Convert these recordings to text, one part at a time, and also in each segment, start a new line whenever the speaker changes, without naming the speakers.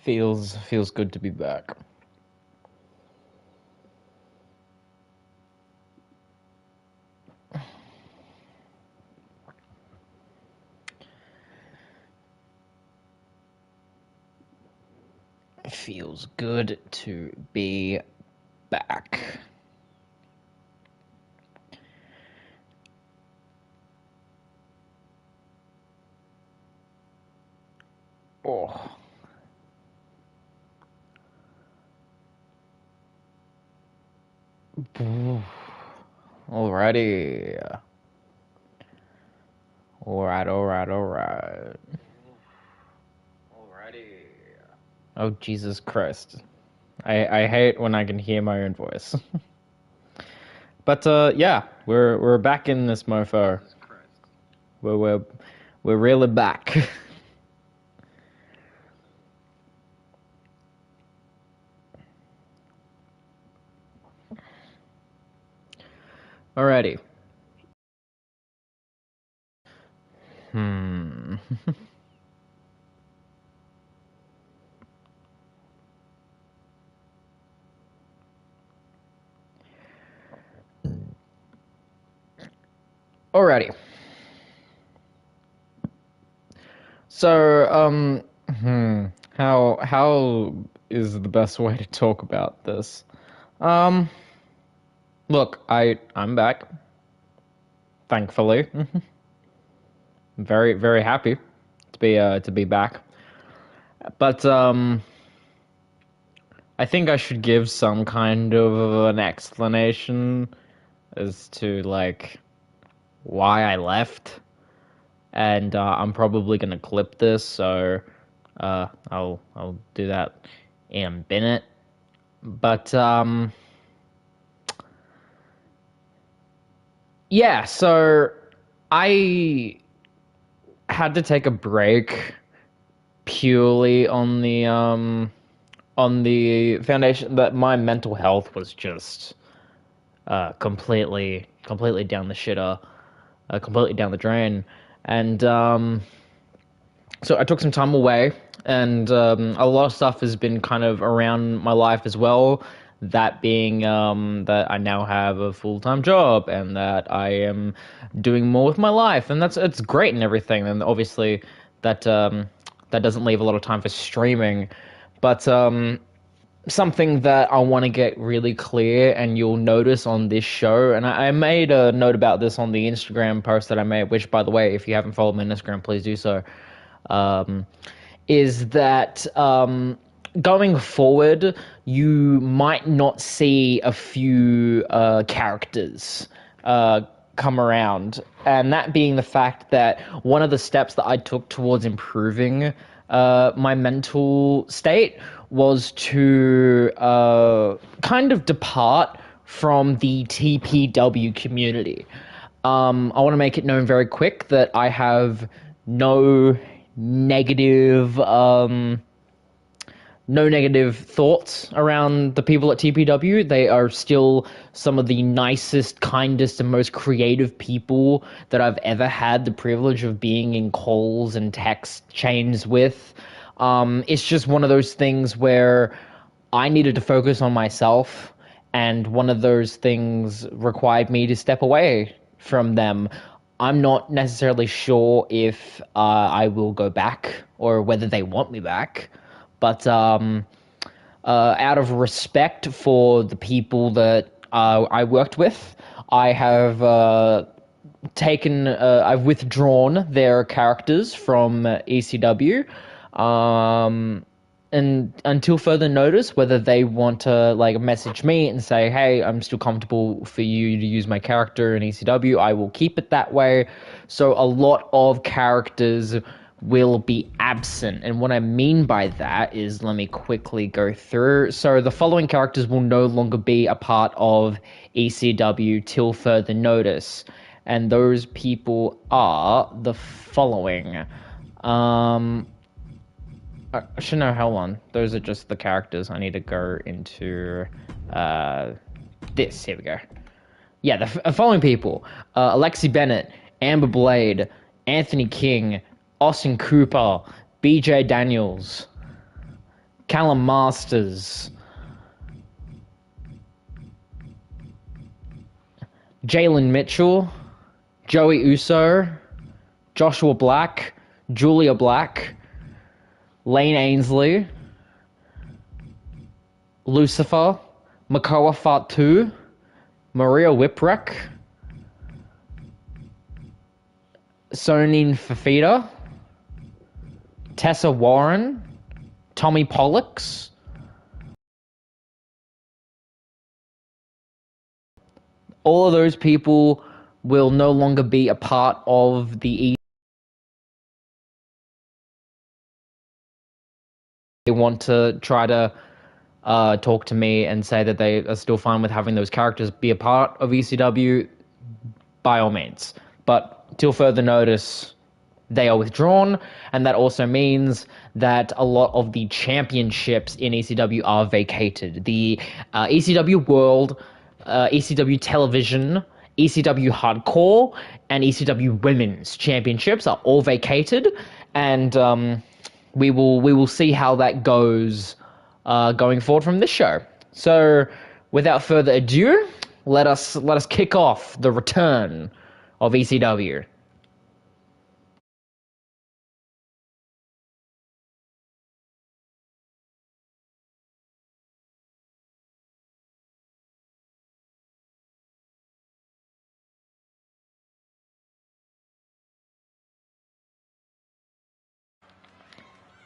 Feels good to be back. Feels good to be back. Oh. Alrighty. Alright. Alrighty. Oh, Jesus Christ. I hate when I can hear my own voice. But yeah, we're back in this mofo. We're really back. Alrighty. Alrighty. So, how is the best way to talk about this? Look, I'm back. Thankfully. Very, very happy to be back. But I think I should give some kind of an explanation as to like why I left. And I'm probably gonna clip this, so I'll do that in a minute. But yeah, so I had to take a break purely on the foundation that my mental health was just completely down the shitter, completely down the drain, and so I took some time away, and a lot of stuff has been kind of around my life as well. That being that I now have a full-time job, and that I am doing more with my life, and it's great and everything. And obviously, that that doesn't leave a lot of time for streaming, but something that I want to get really clear, and you'll notice on this show, and I made a note about this on the Instagram post that I made, which, by the way, if you haven't followed me on Instagram, please do so, is that going forward, you might not see a few characters come around, and that being the fact that one of the steps that I took towards improving my mental state was to kind of depart from the TPW community. I want to make it known very quick that I have no negative no negative thoughts around the people at TPW. They are still some of the nicest, kindest, and most creative people that I've ever had the privilege of being in calls and text chains with. It's just one of those things where I needed to focus on myself, and one of those things required me to step away from them. I'm not necessarily sure if I will go back or whether they want me back. But out of respect for the people that I worked with, I have I've withdrawn their characters from ECW, and until further notice, whether they want to like message me and say, "Hey, I'm still comfortable for you to use my character in ECW," I will keep it that way. So a lot of characters will be absent. And what I mean by that is, let me quickly go through. So the following characters will no longer be a part of ECW till further notice. And those people are the following. Actually, no, hold on. Those are just the characters. I need to go into this. Here we go. Yeah, the following people. Alexi Bennett, Amber Blade, Anthony King, Austin Cooper, BJ Daniels, Callum Masters, Jalen Mitchell, Joey Uso, Joshua Black, Julia Black, Lane Ainsley, Lucifer, Makoa Fatu, Maria Whipwreck, Sonin Fafita, Tessa Warren, Tommy Pollux, all of those people will no longer be a part of the They want to try to talk to me and say that they are still fine with having those characters be a part of ECW, by all means. But till further notice, they are withdrawn, and that also means that a lot of the championships in ECW are vacated. The ECW World, ECW Television, ECW Hardcore, and ECW Women's Championships are all vacated, and we will see how that goes going forward from this show. So, without further ado, let us kick off the return of ECW.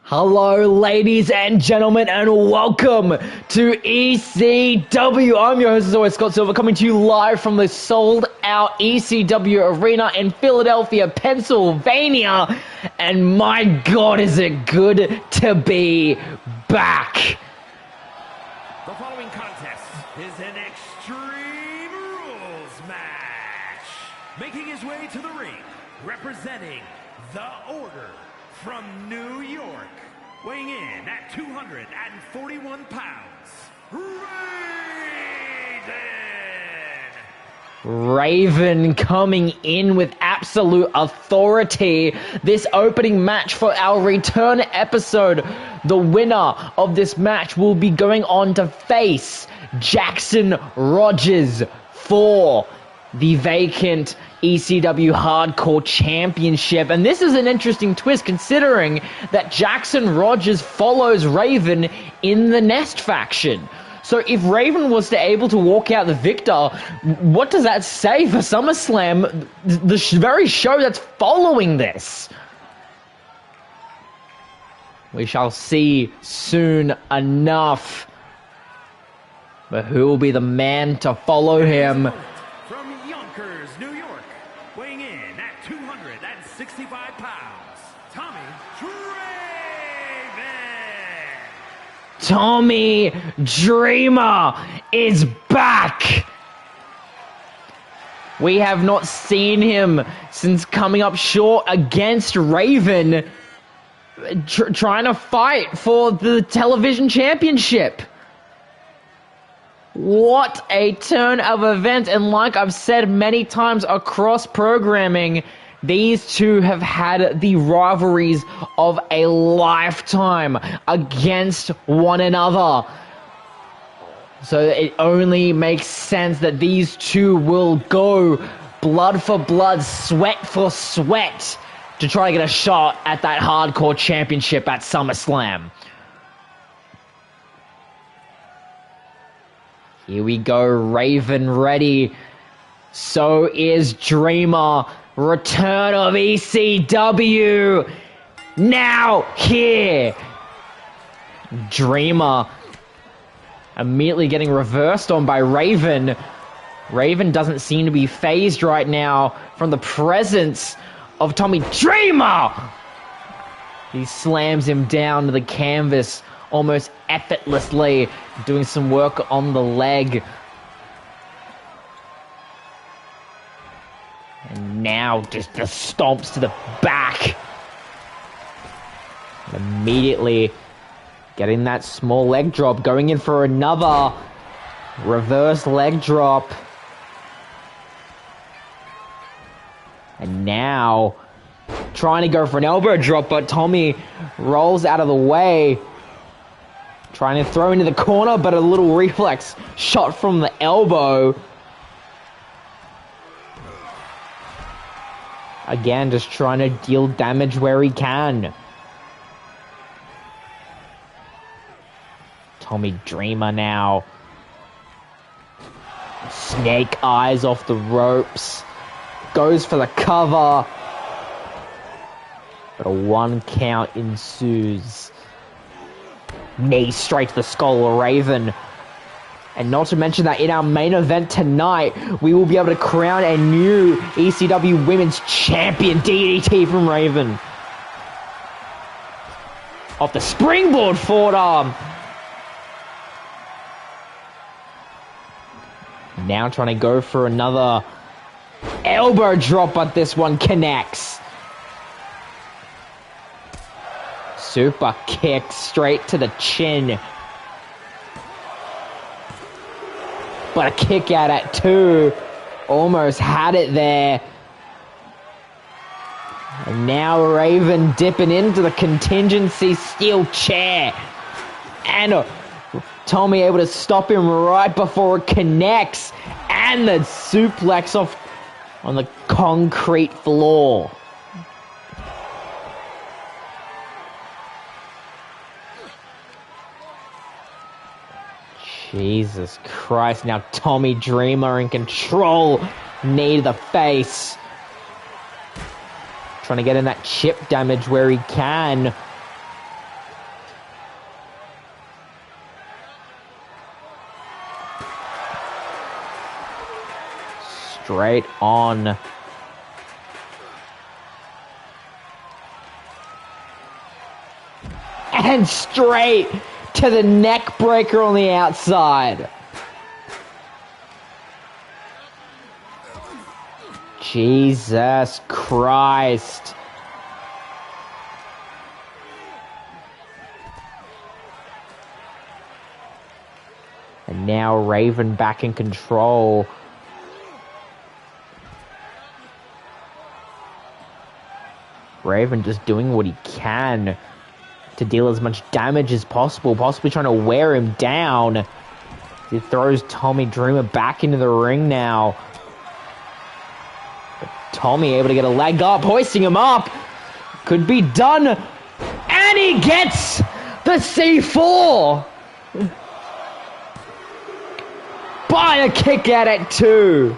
Hello, ladies and gentlemen, and welcome to ECW. I'm your host, as always, Scott Silver, coming to you live from the sold-out ECW arena in Philadelphia, Pennsylvania. And my God, is it good to be back.
The following contest is an Extreme Rules match. Making his way to the ring, representing the Order from New York, weighing in at 241 pounds,
Raven coming in with absolute authority. This opening match for our return episode. The winner of this match will be going on to face Jackson Rogers for the vacant ECW Hardcore Championship. And this is an interesting twist, considering that Jackson Rogers follows Raven in the Nest faction. So if Raven was to able to walk out the victor, what does that say for SummerSlam, the very show that's following this? We shall see soon enough. But who will be the man to follow him?
From Yonkers, New York, weighing in at 265 pounds, Tommy Draven.
Tommy Dreamer is back. We have not seen him since coming up short against Raven, trying to fight for the television championship. What a turn of events, and like I've said many times across programming, these two have had the rivalries of a lifetime against one another. So it only makes sense that these two will go blood for blood, sweat for sweat, to try to get a shot at that Hardcore Championship at SummerSlam. Here we go, Raven ready. So is Dreamer. Return of ECW. Now here. Dreamer immediately getting reversed on by Raven. Raven doesn't seem to be phased right now from the presence of Tommy Dreamer. He slams him down to the canvas almost effortlessly, doing some work on the leg. And now just the stomps to the back. Immediately getting that small leg drop, going in for another reverse leg drop. And now trying to go for an elbow drop, but Tommy rolls out of the way. Trying to throw into the corner, but a little reflex shot from the elbow. Again, just trying to deal damage where he can. Tommy Dreamer now. Snake eyes off the ropes. Goes for the cover. But a 1 count ensues. Knee straight to the skull of Raven. And not to mention that in our main event tonight, we will be able to crown a new ECW Women's Champion, DDT from Raven. Off the springboard forward arm. Now trying to go for another elbow drop, but this one connects. Super kick straight to the chin. But a kick out at 2. Almost had it there. And now Raven dipping into the contingency steel chair. And Tommy able to stop him right before it connects. And the suplex off on the concrete floor. Jesus Christ, now Tommy Dreamer in control. Knee to the face. Trying to get in that chip damage where he can. Straight on. And straight to the neck breaker on the outside. Jesus Christ. And now Raven back in control. Raven just doing what he can to deal as much damage as possible, possibly trying to wear him down. He throws Tommy Dreamer back into the ring now. But Tommy able to get a leg up, hoisting him up. Could be done. And he gets the C4. By a kick out at 2.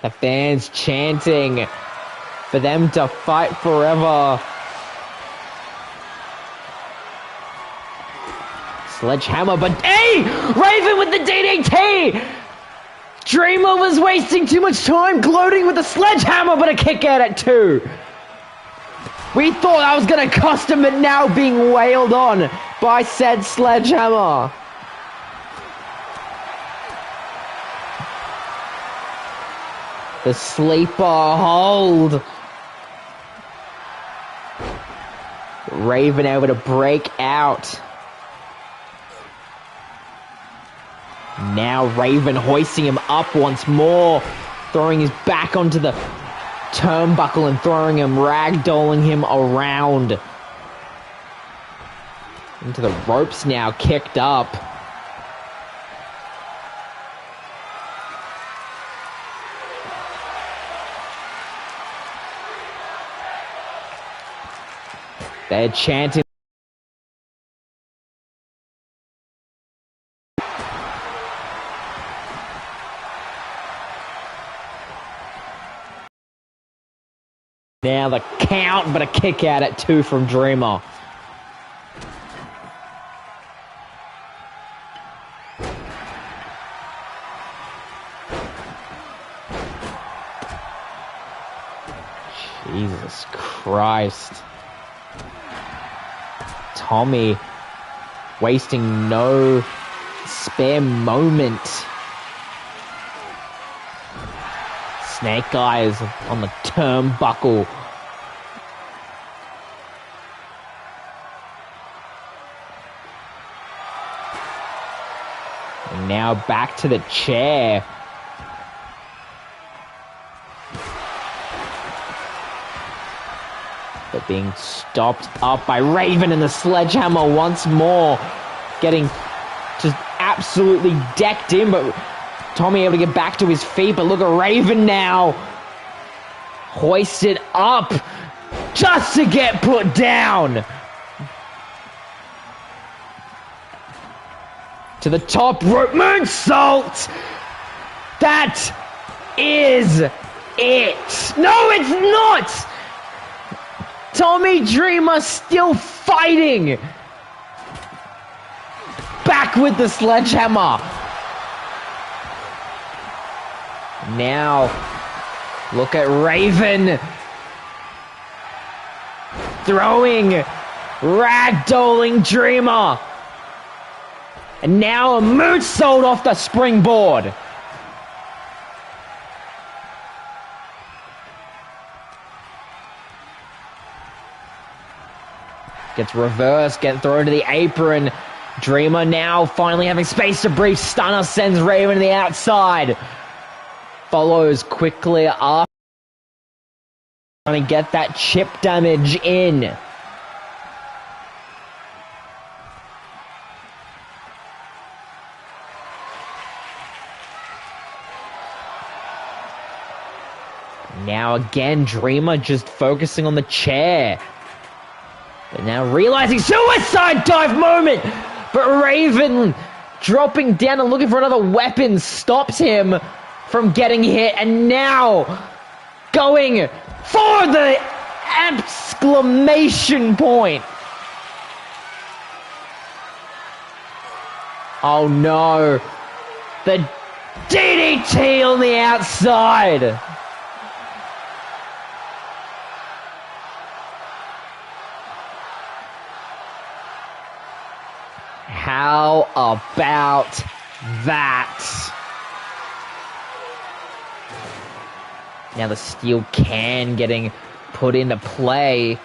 The fans chanting for them to fight forever. Sledgehammer, but hey! Raven with the DDT! Dreamer was wasting too much time gloating with the sledgehammer, but a kick out at 2. We thought that was going to cost him, but now being wailed on by said sledgehammer. The sleeper hold. Raven able to break out. Now Raven hoisting him up once more. Throwing his back onto the turnbuckle and throwing him, ragdolling him around. Into the ropes now, kicked up. They're chanting. Now the count, but a kick out at 2 from Dreamer. Jesus Christ. Tommy wasting no spare moment. Snake eyes on the turnbuckle. And now back to the chair. But being stopped up by Raven and the sledgehammer once more. Getting just absolutely decked in, but Tommy able to get back to his feet. But look at Raven now. Hoisted up just to get put down. To the top rope moonsault. That is it. No, it's not. Tommy Dreamer still fighting. Back with the sledgehammer. Now, look at Raven. Throwing, ragdolling Dreamer. And now a moonsault off the springboard. Gets reversed, getting thrown to the apron. Dreamer now finally having space to breathe. Stunner sends Raven to the outside. Follows quickly after. Trying to get that chip damage in. Now again, Dreamer just focusing on the chair. But now realizing suicide dive moment! But Raven dropping down and looking for another weapon stops him from getting hit. And now going for the exclamation point. Oh no. The DDT on the outside. How about that? Now the steel can getting put into play.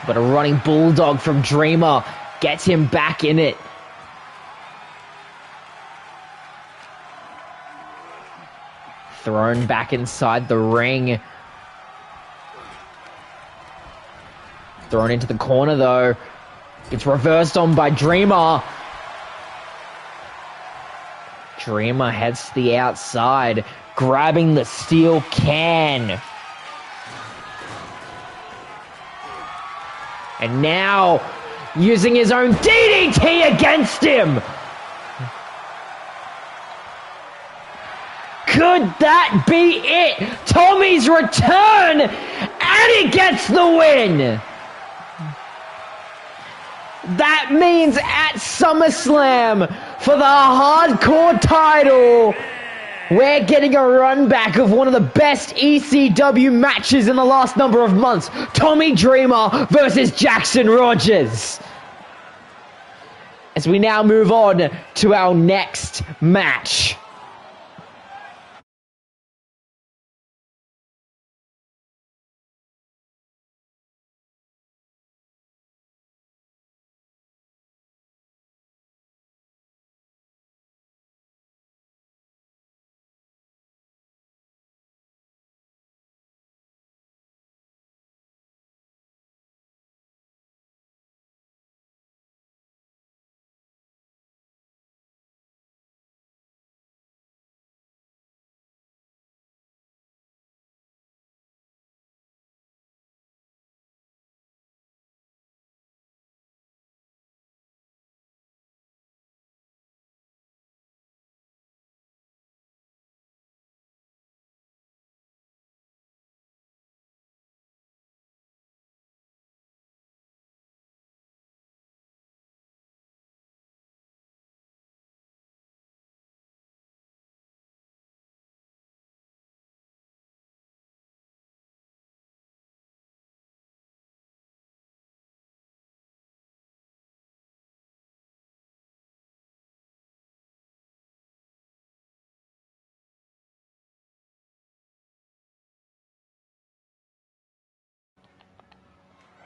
But a running bulldog from Dreamer gets him back in it. Thrown back inside the ring. Thrown into the corner though. It's reversed on by Dreamer. Dreamer heads to the outside, grabbing the steel can. And now, using his own DDT against him. Could that be it? Tommy's return, and he gets the win. That means at SummerSlam, for the hardcore title, we're getting a run back of one of the best ECW matches in the last number of months. Tommy Dreamer versus Jackson Rogers. As we now move on to our next match.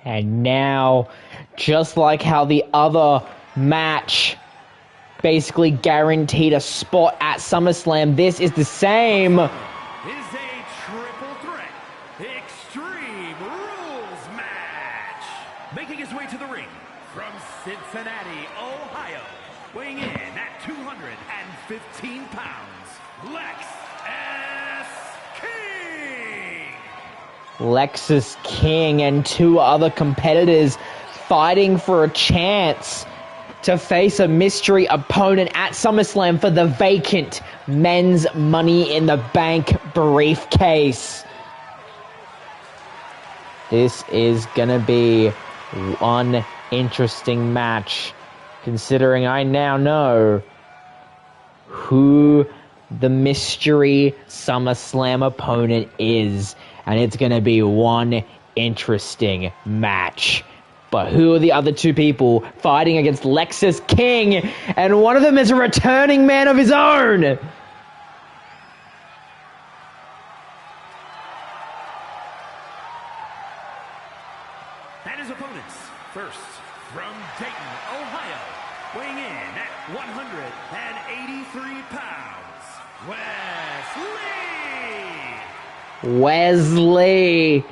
And now, just like how the other match basically guaranteed a spot at SummerSlam, this is the same.
Is a triple threat Extreme Rules match. Making his way to the ring from Cincinnati, Ohio, weighing in at 215 pounds, Lex S. King.
Lexus King and two other competitors fighting for a chance to face a mystery opponent at SummerSlam for the vacant men's Money in the Bank briefcase. This is gonna be one interesting match, considering I now know who the mystery SummerSlam opponent is, and it's gonna be one interesting match. But who are the other two people fighting against Lexus King? And one of them is a returning man of his own.
And his opponents, first, from Dayton, Ohio, weighing in at 183 pounds,
Wesley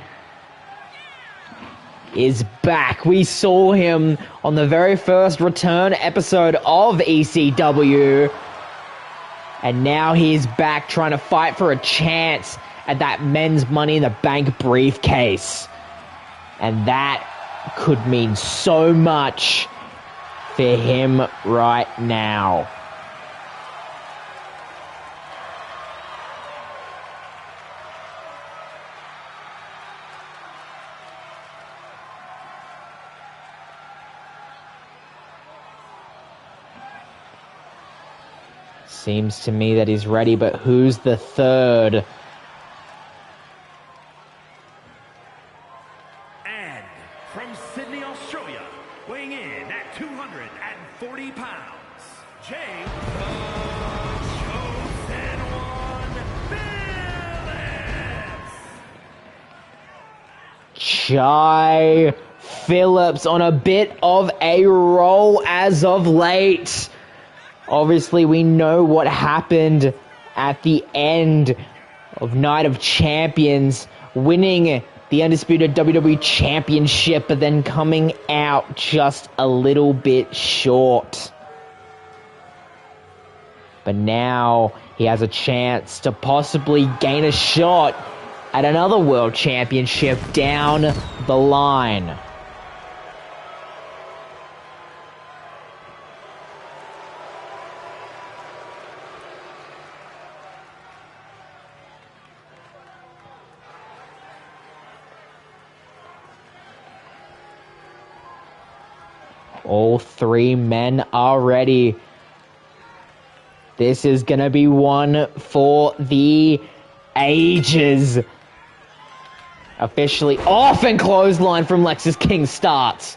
is back. We saw him on the very first return episode of ECW. And now he's back trying to fight for a chance at that men's Money in the Bank briefcase. And that could mean so much for him right now. Seems to me that he's ready, but who's the third?
And from Sydney, Australia, weighing in at 240 pounds, Jay the Chosen One Phillips.
Jai Phillips on a bit of a roll as of late. Obviously, we know what happened at the end of Night of Champions, winning the undisputed WWE Championship, but then coming out just a little bit short. But now he has a chance to possibly gain a shot at another World Championship down the line. All three men are ready. This is going to be one for the ages. Officially off, and clothesline from Lexus King starts.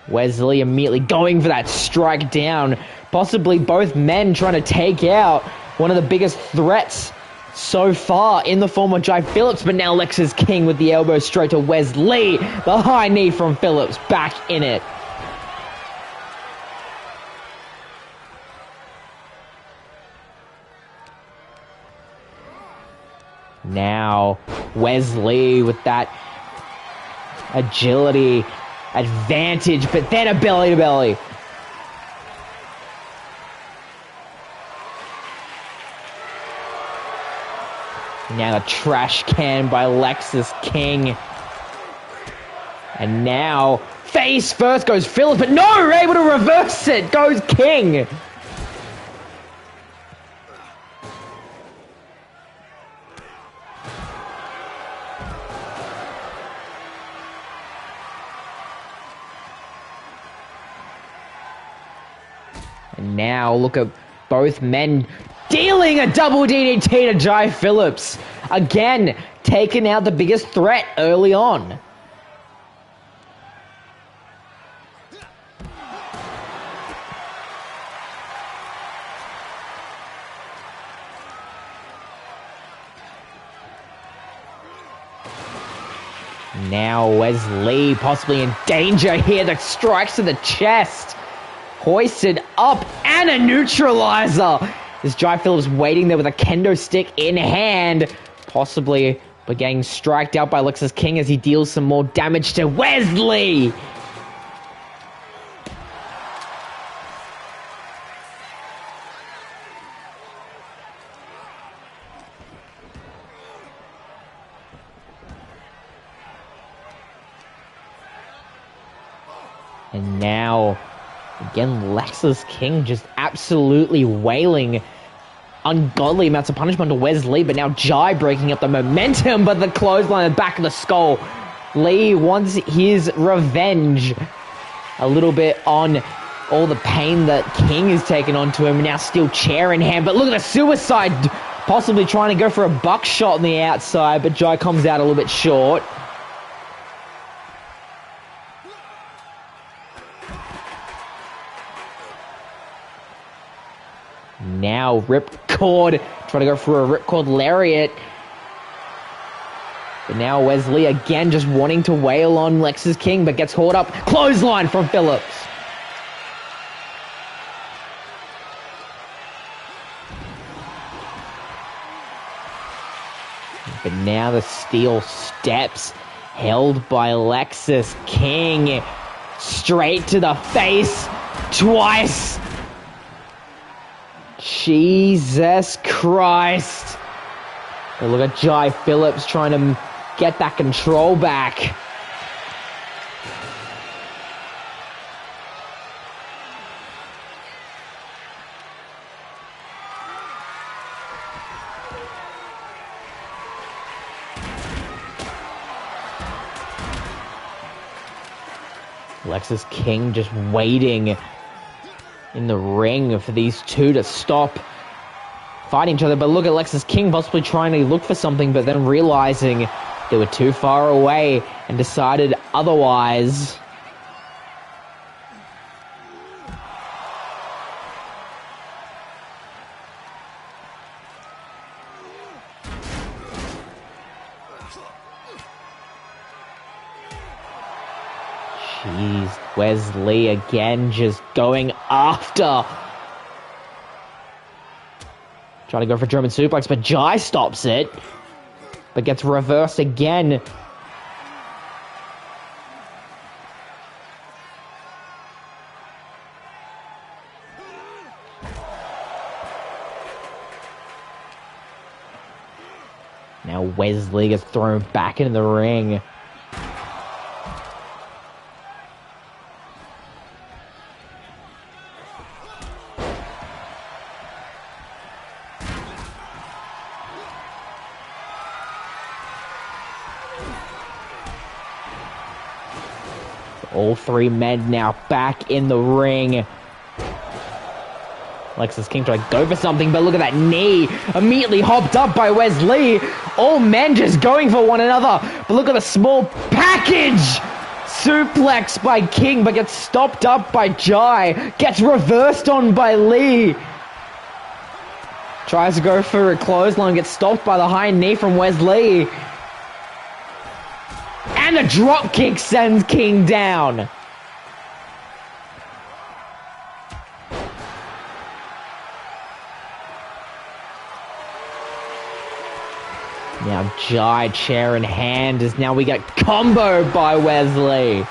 Wesley immediately going for that strike down. Possibly both men trying to take out one of the biggest threats so far in the form of Jai Phillips, but now Lexus King with the elbow straight to Wesley. The high knee from Phillips, back in it. Now, Wesley with that agility advantage, but then a belly-to-belly. Now a trash can by Lexus King. And now, face first goes Phillips, but no, able to reverse it, goes King. And now look at both men dealing a double DDT to Jai Phillips. Again, taking out the biggest threat early on. Now Wesley possibly in danger here. The strikes to the chest. Hoisted up, and a neutralizer. Is Jai Phillips waiting there with a kendo stick in hand, possibly but getting striked out by Lexus King as he deals some more damage to Wesley. And now, again, Lexus King just absolutely wailing ungodly amounts of punishment to Wesley, but now Jai breaking up the momentum, but the clothesline at the back of the skull. Lee wants his revenge a little bit on all the pain that King has taken onto him, now still chair in hand, but look at the suicide, possibly trying to go for a buckshot on the outside, but Jai comes out a little bit short. Now Ripcord, trying to go for a Ripcord Lariat. But now Wesley again just wanting to wail on Lexus King, but gets hauled up. Clothesline from Phillips. But now the steel steps held by Lexus King. Straight to the face twice. Jesus Christ. But look at Jai Phillips trying to get that control back. Lexus King just waiting in the ring for these two to stop fighting each other. But look at Lexus King possibly trying to look for something, but then realizing they were too far away and decided otherwise. Jeez, Wesley again just going after. Trying to go for German suplex, but Jai stops it. But gets reversed again. Now Wesley gets thrown back into the ring. All three men now back in the ring. Lexus King trying to go for something, but look at that knee. Immediately hopped up by Wesley. All men just going for one another. But look at the small package. Suplex by King, but gets stopped up by Jai. Gets reversed on by Lee. Tries to go for a clothesline, gets stopped by the high knee from Wesley. And a drop kick sends King down. Now Jai, chair in hand, as now we get comboed by Wesley.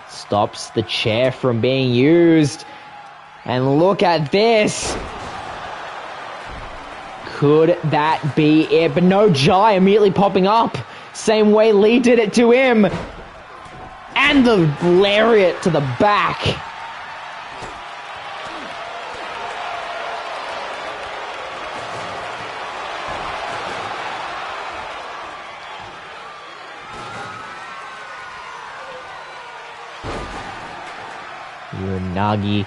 Stops the chair from being used. And look at this. Could that be it? But no, Jai immediately popping up. Same way Lee did it to him. And the lariat to the back. Uranagi.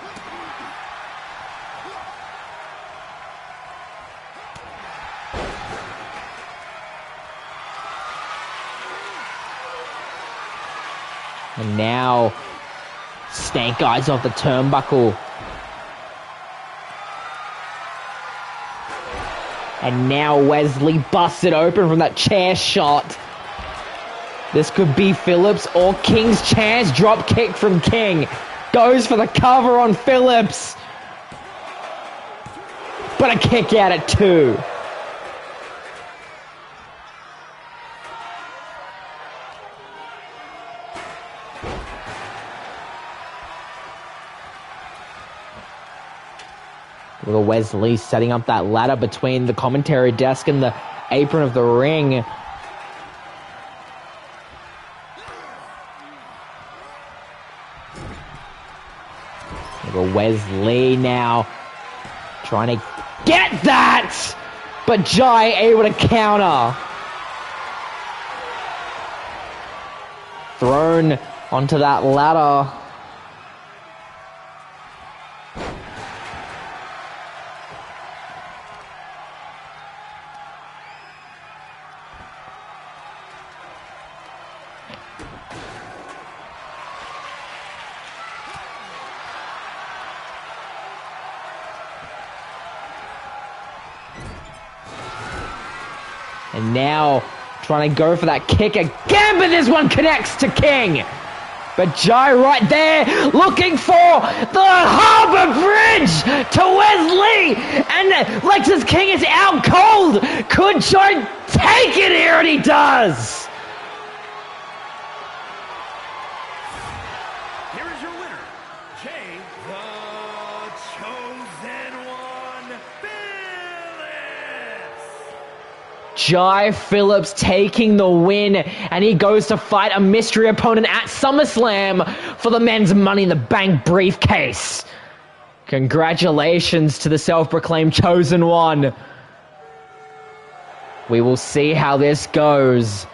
And now, Snake Eyes off the turnbuckle. And now Wesley busts it open from that chair shot. This could be Phillips or King's chance. Drop kick from King. Goes for the cover on Phillips. But a kick out at 2. Wesley setting up that ladder between the commentary desk and the apron of the ring. Wesley now trying to get that, but Jai able to counter. Thrown onto that ladder. And now trying to go for that kick again, but this one connects to King. But Jai right there looking for the Harbor Bridge to Wesley. And Lexus King is out cold. Could Jai take it here? And he does.
Here is your winner, Jay the Chosen One Phillips.
Jai Phillips taking the win, and he goes to fight a mystery opponent at SummerSlam for the men's Money in the Bank briefcase. Congratulations to the self-proclaimed Chosen One. We will see how this goes.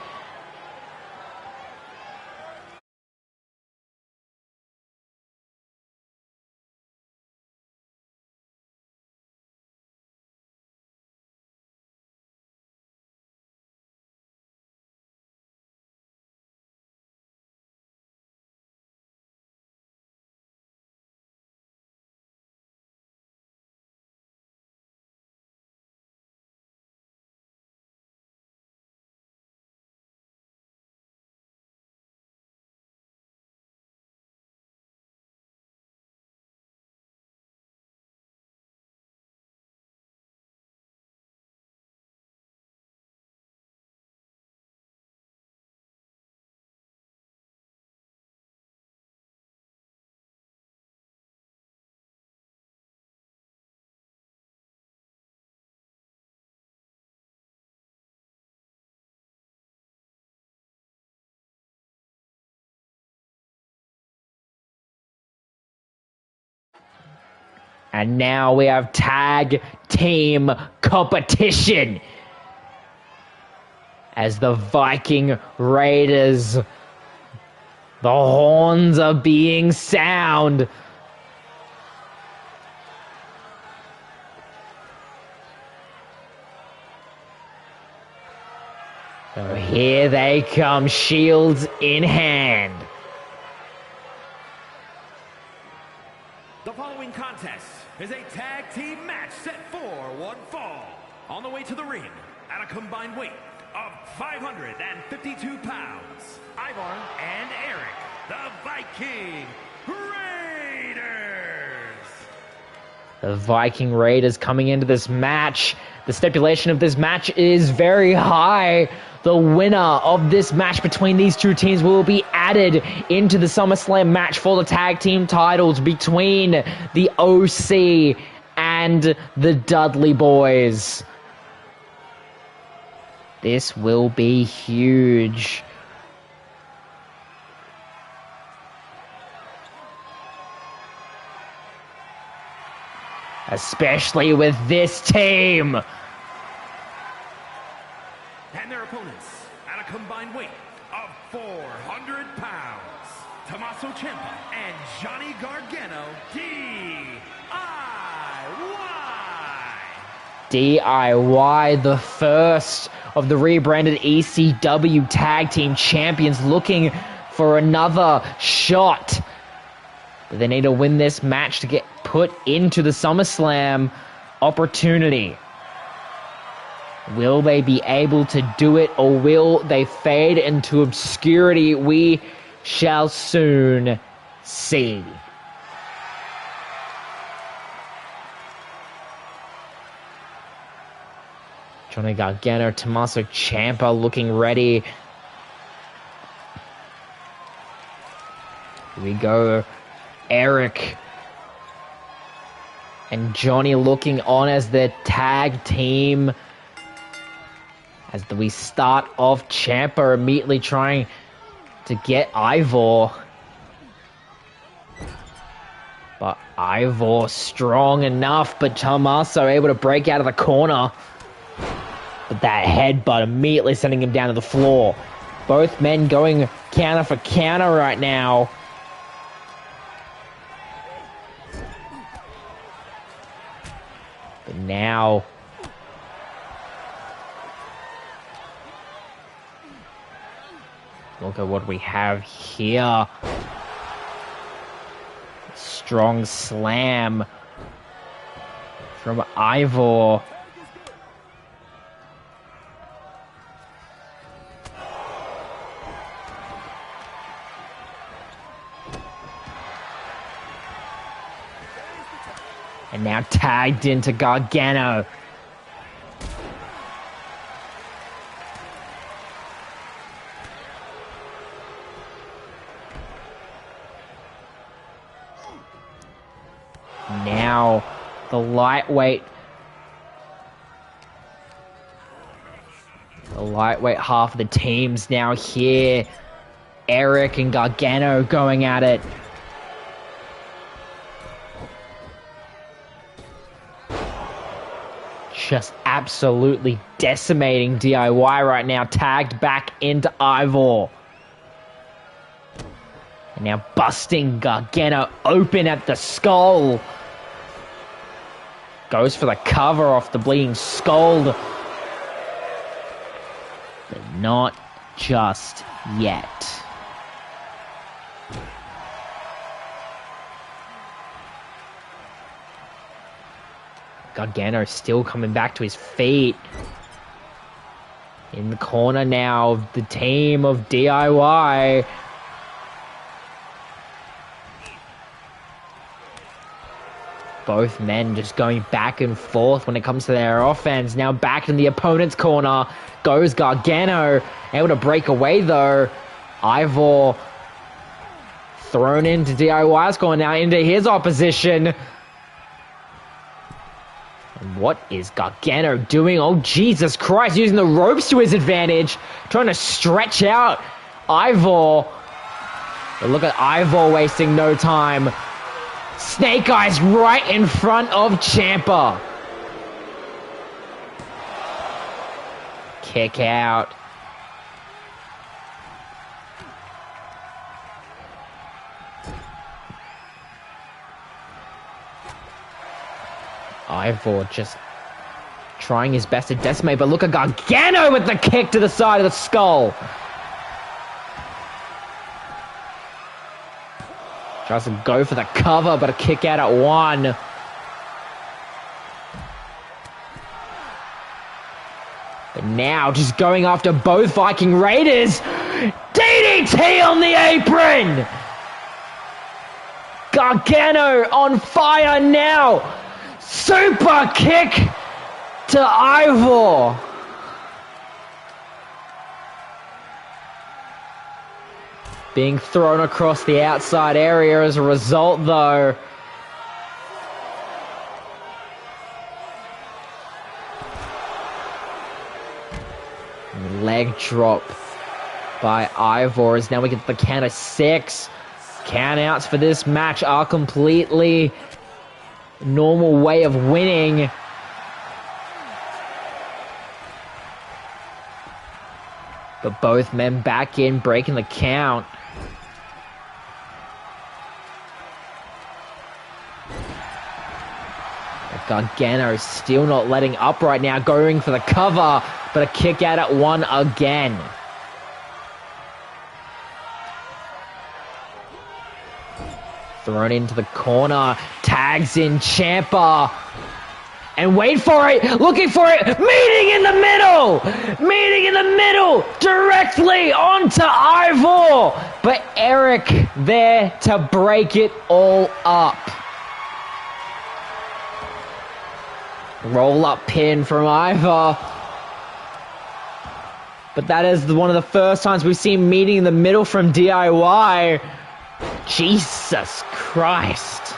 And now we have tag team competition as the Viking Raiders, the horns are being sound. So here they come, shields in hand.
The following contest is a tag team match set for one fall. On the way to the ring, at a combined weight of 552 pounds, Ivar and Eric, the Viking Raiders.
The Viking Raiders coming into this match. The stipulation of this match is very high. The winner of this match between these two teams will be added into the SummerSlam match for the tag team titles between the OC and the Dudley Boys. This will be huge. Especially with this team.
And their opponents, at a combined weight of 400 pounds, Tommaso Ciampa and Johnny Gargano,
DIY, the first of the rebranded ECW Tag Team Champions, looking for another shot. But they need to win this match to get put into the SummerSlam opportunity. Will they be able to do it, or will they fade into obscurity? We shall soon see. Johnny Gargano, Tommaso Ciampa looking ready. Here we go. Eric And Johnny looking on as their tag team. As we start off, Ciampa immediately trying to get Ivor. But Ivor strong enough, but Tommaso able to break out of the corner. But that headbutt immediately sending him down to the floor. Both men going counter for counter right now. But now... look at what we have here. Strong slam from Ivor. And now tagged into Gargano. Now the lightweight half of the teams now here. Eric and Gargano going at it. Just absolutely decimating DIY right now. Tagged back into Ivor. And now busting Gargano open at the skull. Goes for the cover off the bleeding skull. But not just yet. Gargano still coming back to his feet. In the corner now of the team of DIY. Both men just going back and forth when it comes to their offense. Now back in the opponent's corner goes Gargano. Able to break away though. Ivor thrown into DIY's corner now into his opposition. And what is Gargano doing? Oh, Jesus Christ, using the ropes to his advantage. Trying to stretch out Ivor. But look at Ivor wasting no time. Snake Eyes right in front of Ciampa. Kick out. Ivor just trying his best to decimate, but look at Gargano with the kick to the side of the skull. Tries to go for the cover, but a kick out at one. But now just going after both Viking Raiders. DDT on the apron! Gargano on fire now. Super kick to Ivor. Being thrown across the outside area as a result, though. Leg drop by Ivor as now we get the count of 6. Count outs for this match are completely normal way of winning. But both men back in, breaking the count. Gargano still not letting up right now, going for the cover, but a kick out at one again. Thrown into the corner, tags in Ciampa. And wait for it, looking for it, meeting in the middle, directly onto Ivor. But Eric there to break it all up. Roll up pin from Ivor. But that is one of the first times we've seen meeting in the middle from DIY. Jesus Christ.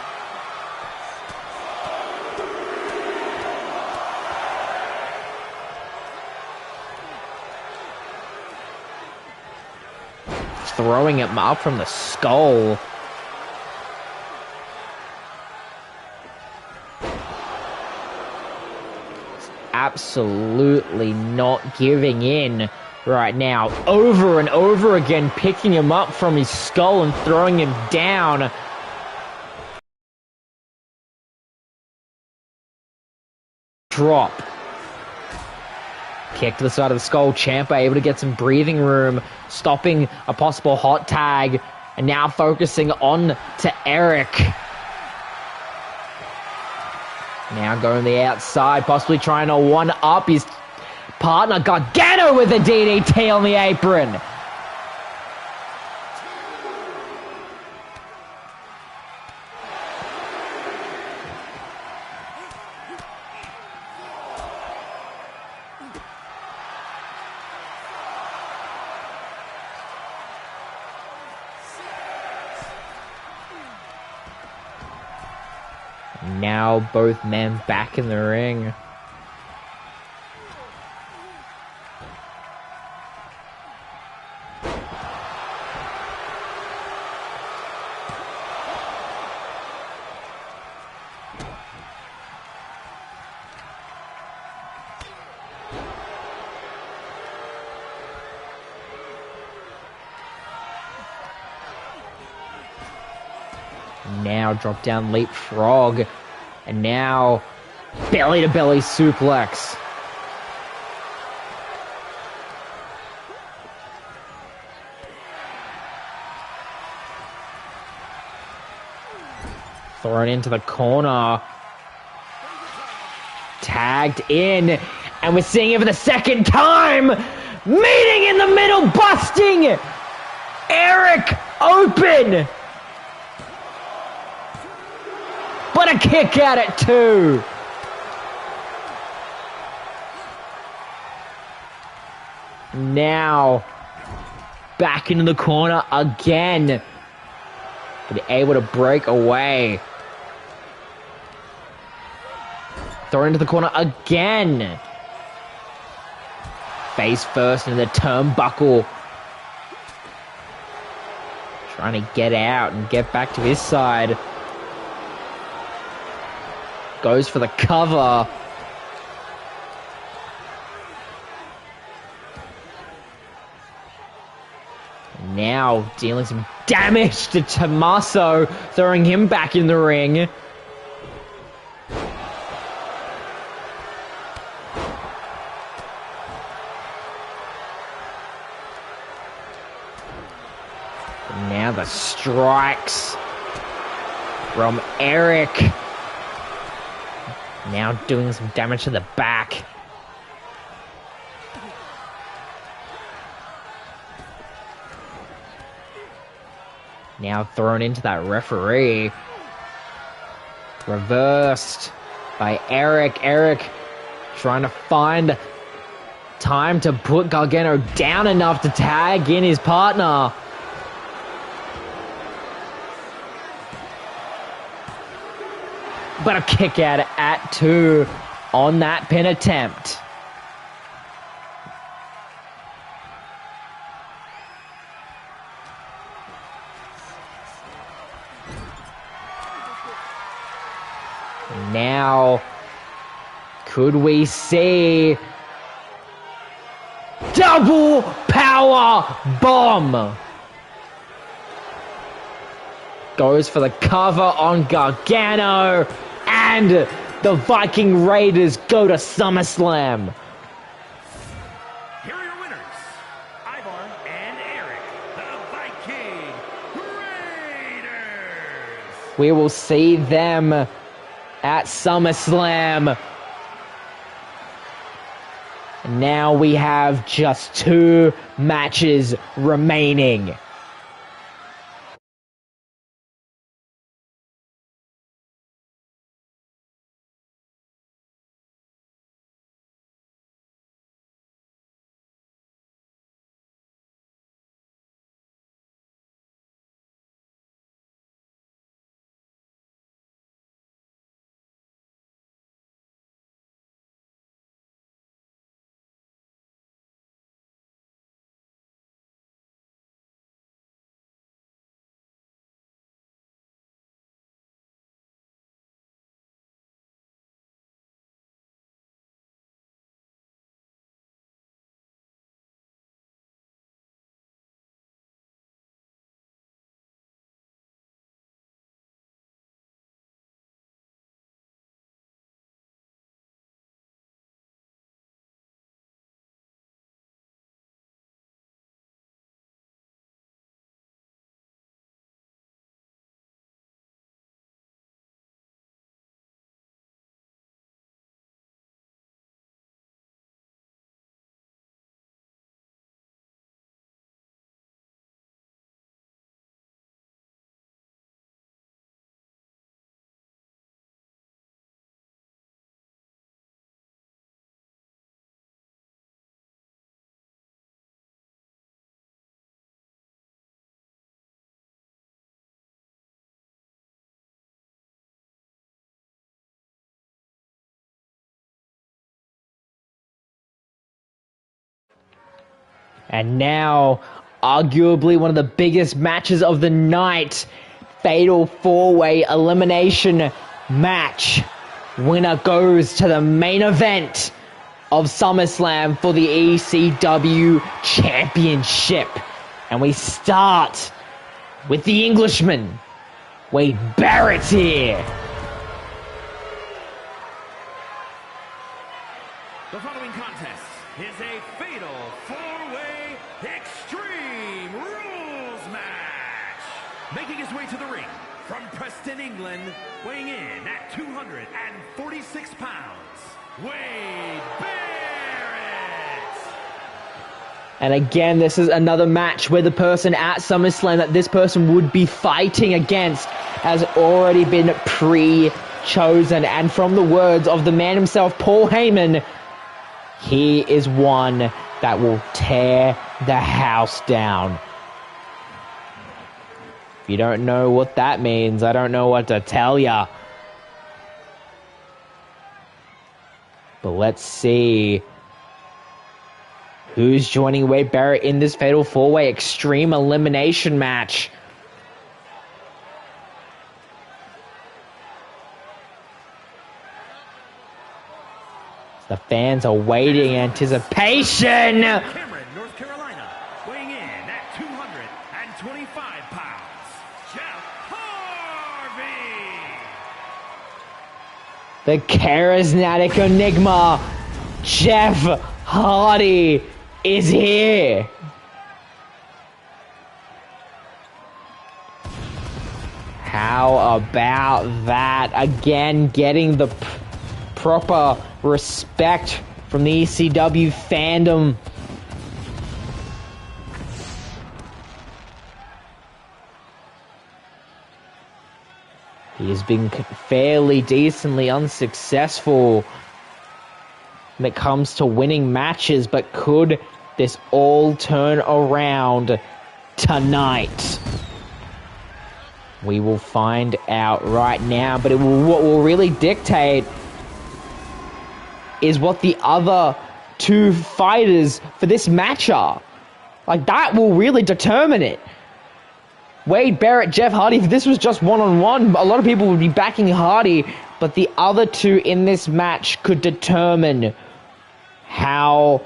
throwing him up from the skull. Absolutely not giving in right now. Over and over again, picking him up from his skull and throwing him down. Drop. Kick to the side of the skull. Ciampa able to get some breathing room, stopping a possible hot tag, and now focusing on to Eric. Now going to the outside, possibly trying to one-up his partner. Gargano with a DDT on the apron. Now both men back in the ring. Now drop down leapfrog. And now belly to belly suplex. Thrown into the corner. Tagged in. And we're seeing it for the second time. Meeting in the middle, busting Eric open. But a kick at it too. Now back into the corner again. But able to break away. Throw into the corner again. Face first into the turnbuckle. Trying to get out and get back to his side. Goes for the cover. Now dealing some damage to Tommaso, throwing him back in the ring. Now the strikes from Eric. Now doing some damage to the back. Now thrown into that referee. Reversed by Eric. Eric trying to find time to put Gargano down enough to tag in his partner. But a kick out at 2 on that pin attempt. Now, could we see double power bomb? Goes for the cover on Gargano, and the Viking Raiders go to SummerSlam.
Here are your winners, Ivar and Eric, the Viking Raiders.
We will see them at SummerSlam. Now we have just 2 matches remaining. And now, arguably one of the biggest matches of the night. Fatal 4-way elimination match. Winner goes to the main event of SummerSlam for the ECW Championship. And we start with the Englishman, Wade Barrett here.
The following contest is a fatal 4-way Extreme Rules match. Making his way to the ring from Preston, England, weighing in at 246 pounds, Wade Barrett.
And again, this is another match where the person at SummerSlam that this person would be fighting against has already been pre-chosen. And from the words of the man himself, Paul Heyman, he is one that will tear the house down. If you don't know what that means, I don't know what to tell ya. But let's see who's joining Wade Barrett in this Fatal 4-Way Extreme Elimination match. The fans are waiting in anticipation.
Cameron, North Carolina, weighing in at 225 pounds, Jeff Harvey.
The charismatic enigma, Jeff Hardy, is here. How about that? Again, getting the proper respect from the ECW fandom. He has been fairly decently unsuccessful when it comes to winning matches, but could this all turn around tonight? We will find out right now, but what will really dictate is what the other two fighters for this match are. Like, that will really determine it. Wade Barrett, Jeff Hardy, if this was just one-on-one, a lot of people would be backing Hardy, but the other two in this match could determine how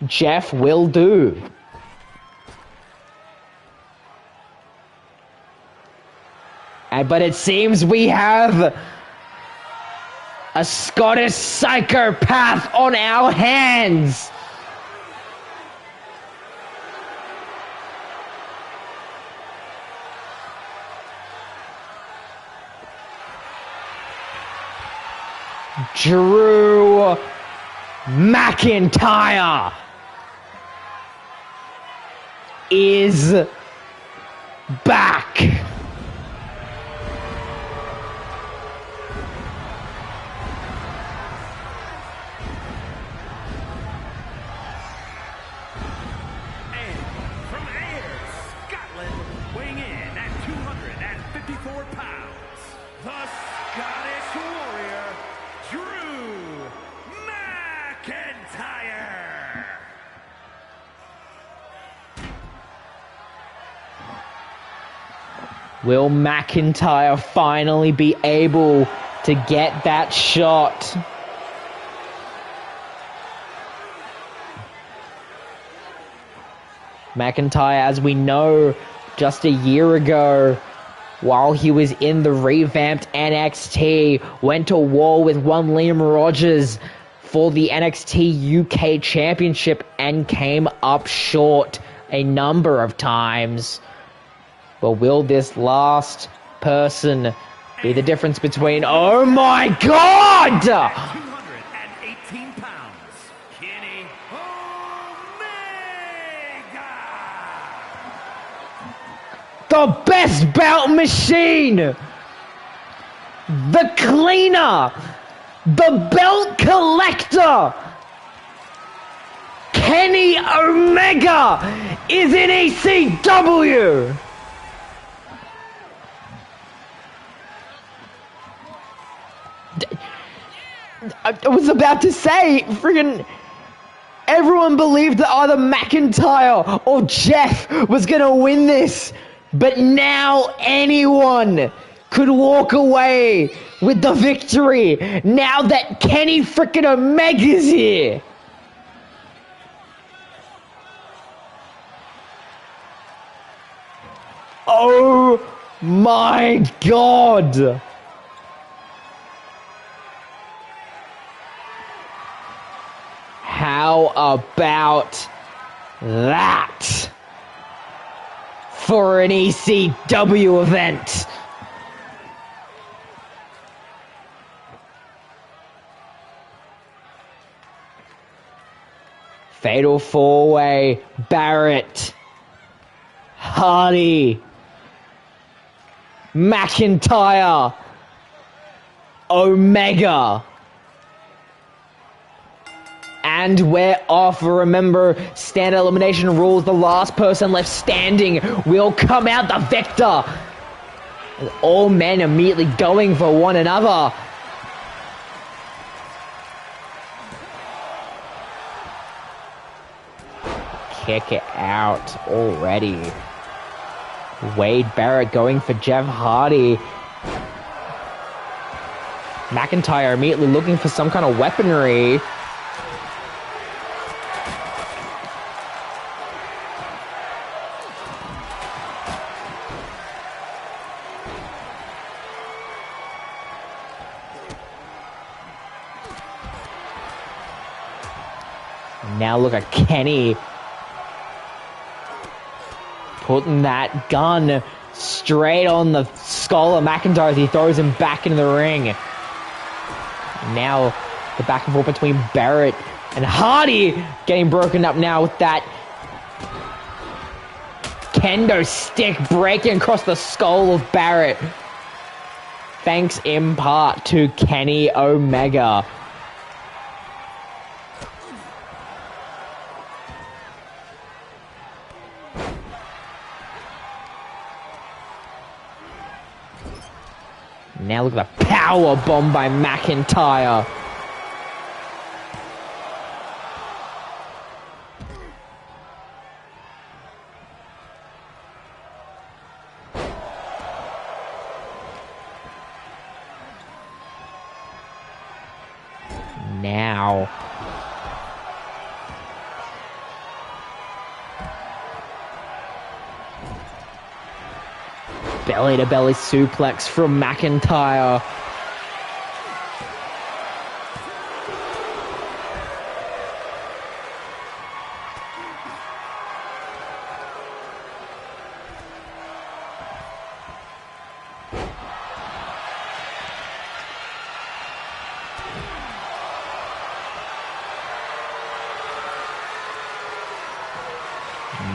Jeff will do. But it seems we have a Scottish psychopath on our hands. Drew McIntyre is back. Will McIntyre finally be able to get that shot? McIntyre, as we know, just a year ago, while he was in the revamped NXT, went to war with one Liam Rogers for the NXT UK Championship and came up short a number of times. But will this last person be the difference between... Oh my God!
218 pounds, Kenny Omega!
The best belt machine! The cleaner! The belt collector! Kenny Omega is in ECW! I was about to say, friggin' Everyone believed that either McIntyre or Jeff was going to win this. But now anyone could walk away with the victory now that Kenny frickin' Omega's here. Oh my God. How about that for an ECW event? Fatal 4-way, Barrett, Hardy, McIntyre, Omega. And we're off. Remember, standard elimination rules. The last person left standing will come out the victor. And all men immediately going for one another. Kick it out already. Wade Barrett going for Jeff Hardy. McIntyre immediately looking for some kind of weaponry. Now look at Kenny putting that gun straight on the skull of McIntyre as he throws him back into the ring. Now the back and forth between Barrett and Hardy getting broken up now with that kendo stick breaking across the skull of Barrett. Thanks in part to Kenny Omega. Now look at the power bomb by McIntyre. Now belly-to-belly suplex from McIntyre.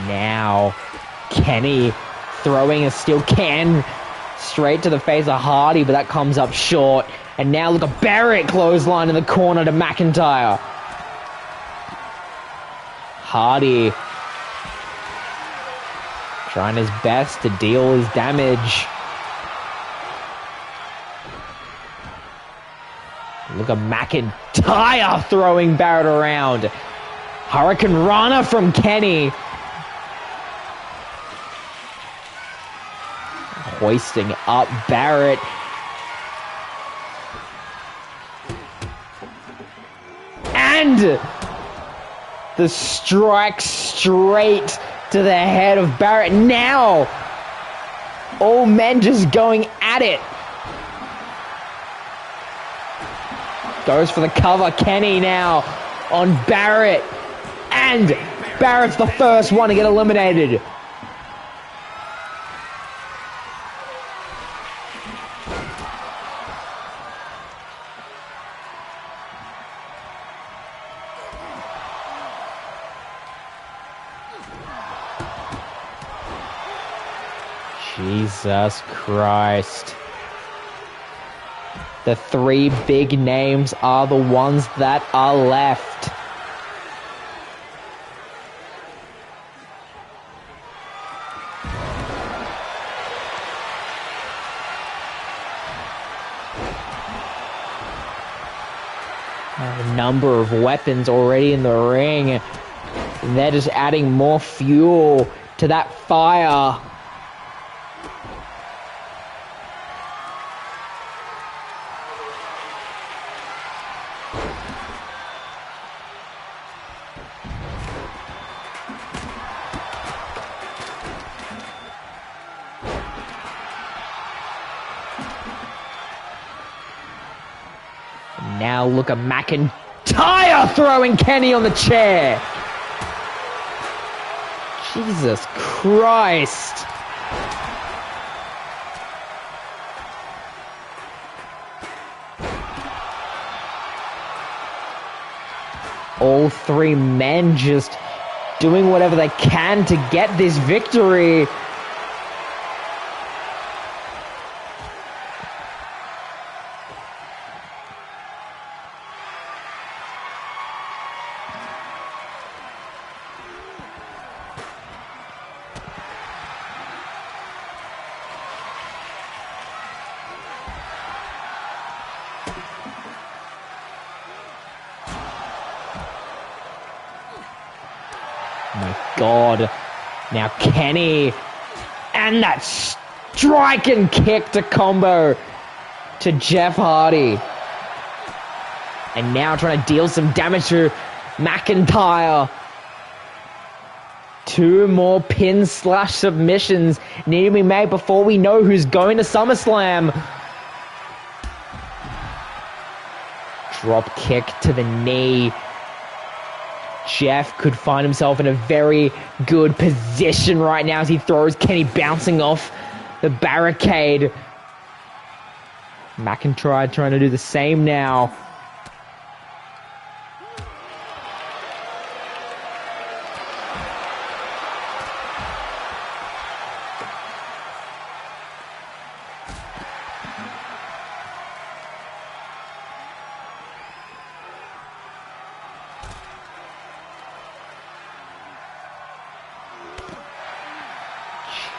Now Kenny throwing a steel can straight to the face of Hardy, but that comes up short. And now look at Barrett clothesline in the corner to McIntyre. Hardy trying his best to deal his damage. Look at McIntyre throwing Barrett around. Hurricane Rana from Kenny. Hoisting up Barrett. And the strike straight to the head of Barrett. Now, all men just going at it. Goes for the cover. Kenny now on Barrett. And Barrett's the first one to get eliminated. Jesus Christ. The three big names are the ones that are left. A number of weapons already in the ring. And they're just adding more fuel to that fire. Now look at McIntyre throwing Kenny on the chair. Jesus Christ. All three men just doing whatever they can to get this victory. My God. Now Kenny. And that strike and kick to combo to Jeff Hardy. And now trying to deal some damage to McIntyre. 2 more pin/submissions need to be made before we know who's going to SummerSlam. Drop kick to the knee. Jeff could find himself in a very good position right now as he throws Kenny bouncing off the barricade. McIntyre trying to do the same now.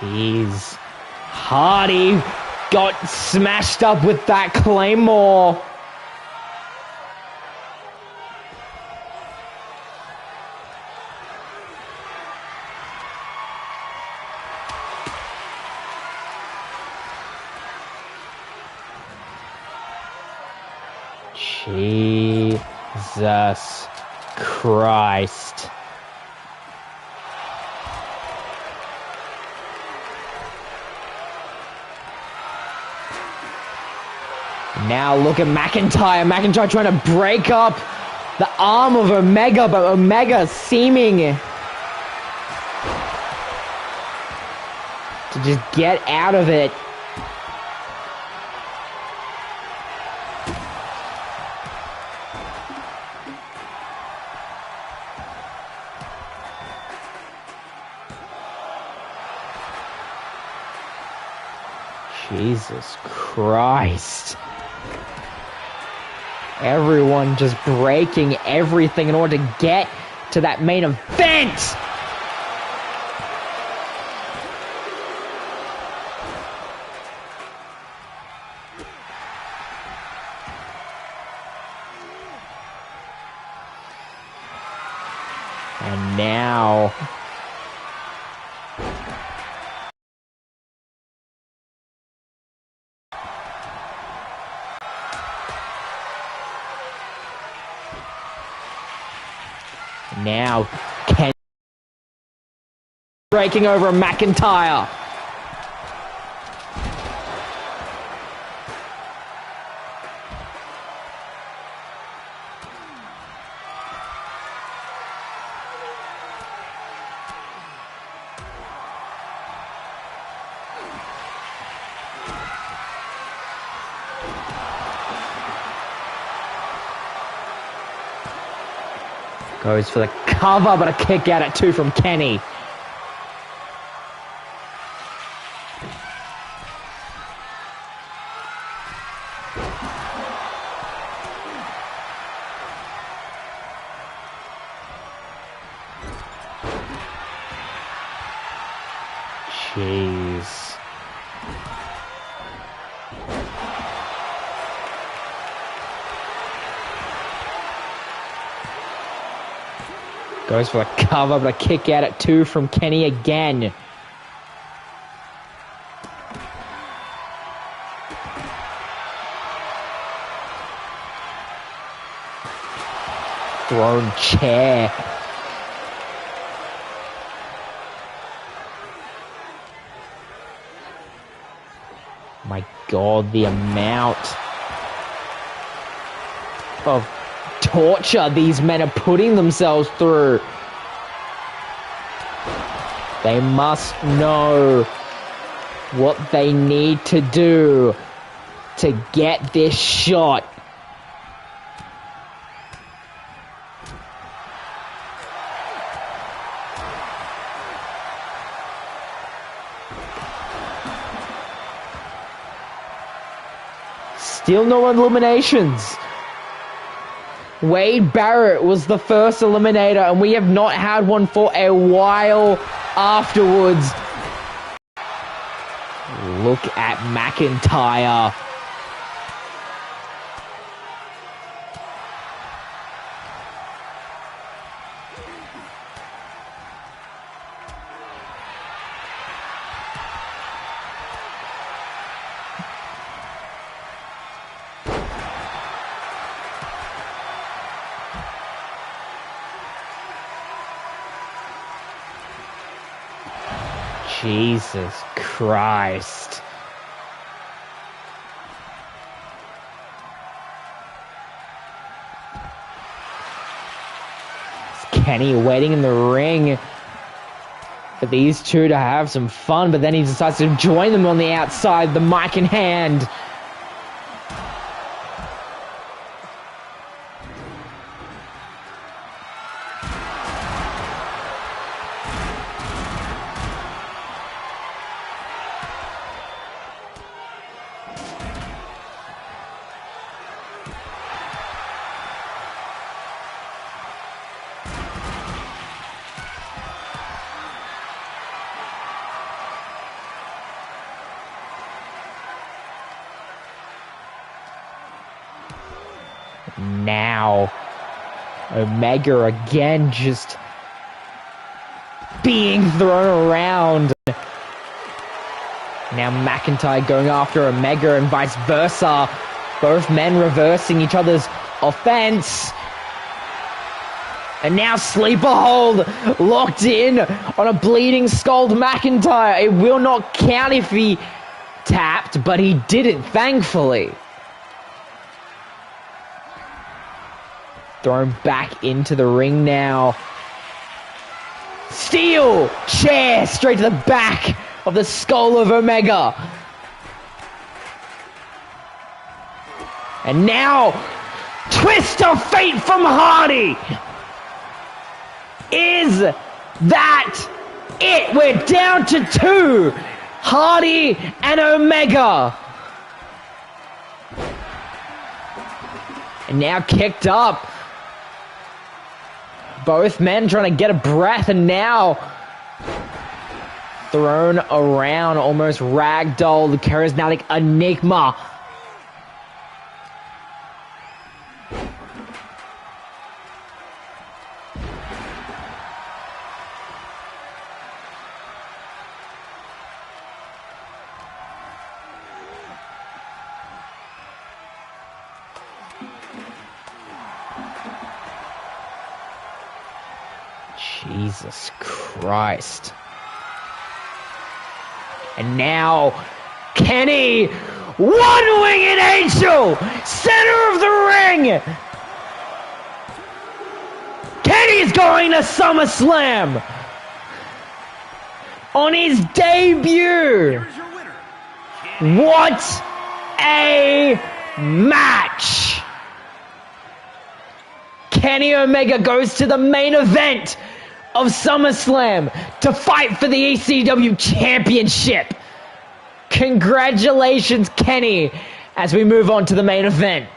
Jeez. Hardy got smashed up with that Claymore. Jesus Christ. Now look at McIntyre. McIntyre trying to break up the arm of Omega, but Omega seeming to just get out of it. Jesus Christ. Everyone just breaking everything in order to get to that main event. And now Ken breaking over McIntyre. Goes for the cover, but a kick out at 2 from Kenny. Jeez. Goes for the cover, but a kick out at 2 from Kenny again. Thrown chair. My God, the amount of torture these men are putting themselves through. They must know what they need to do to get this shot. Still no eliminations. Wade Barrett was the first eliminator, and we have not had one for a while afterwards. Look at McIntyre. Jesus Christ. It's Kenny waiting in the ring for these two to have some fun, but then he decides to join them on the outside, the mic in hand. Now, Omega again just being thrown around. Now McIntyre going after Omega and vice versa. Both men reversing each other's offense. And now sleeper hold locked in on a bleeding skulled McIntyre. It will not count if he tapped, but he didn't, thankfully. Thrown back into the ring now. Steel chair straight to the back of the skull of Omega. And now, twist of fate from Hardy. Is that it? We're down to 2. Hardy and Omega. And now kicked up. Both men trying to get a breath, and now thrown around, almost ragdoll, the charismatic Enigma. Jesus Christ. And now, Kenny, one-winged angel, center of the ring. Kenny's going to SummerSlam on his debut. What a match. Kenny Omega goes to the main event of SummerSlam to fight for the ECW Championship. Congratulations, Kenny, as we move on to the main event.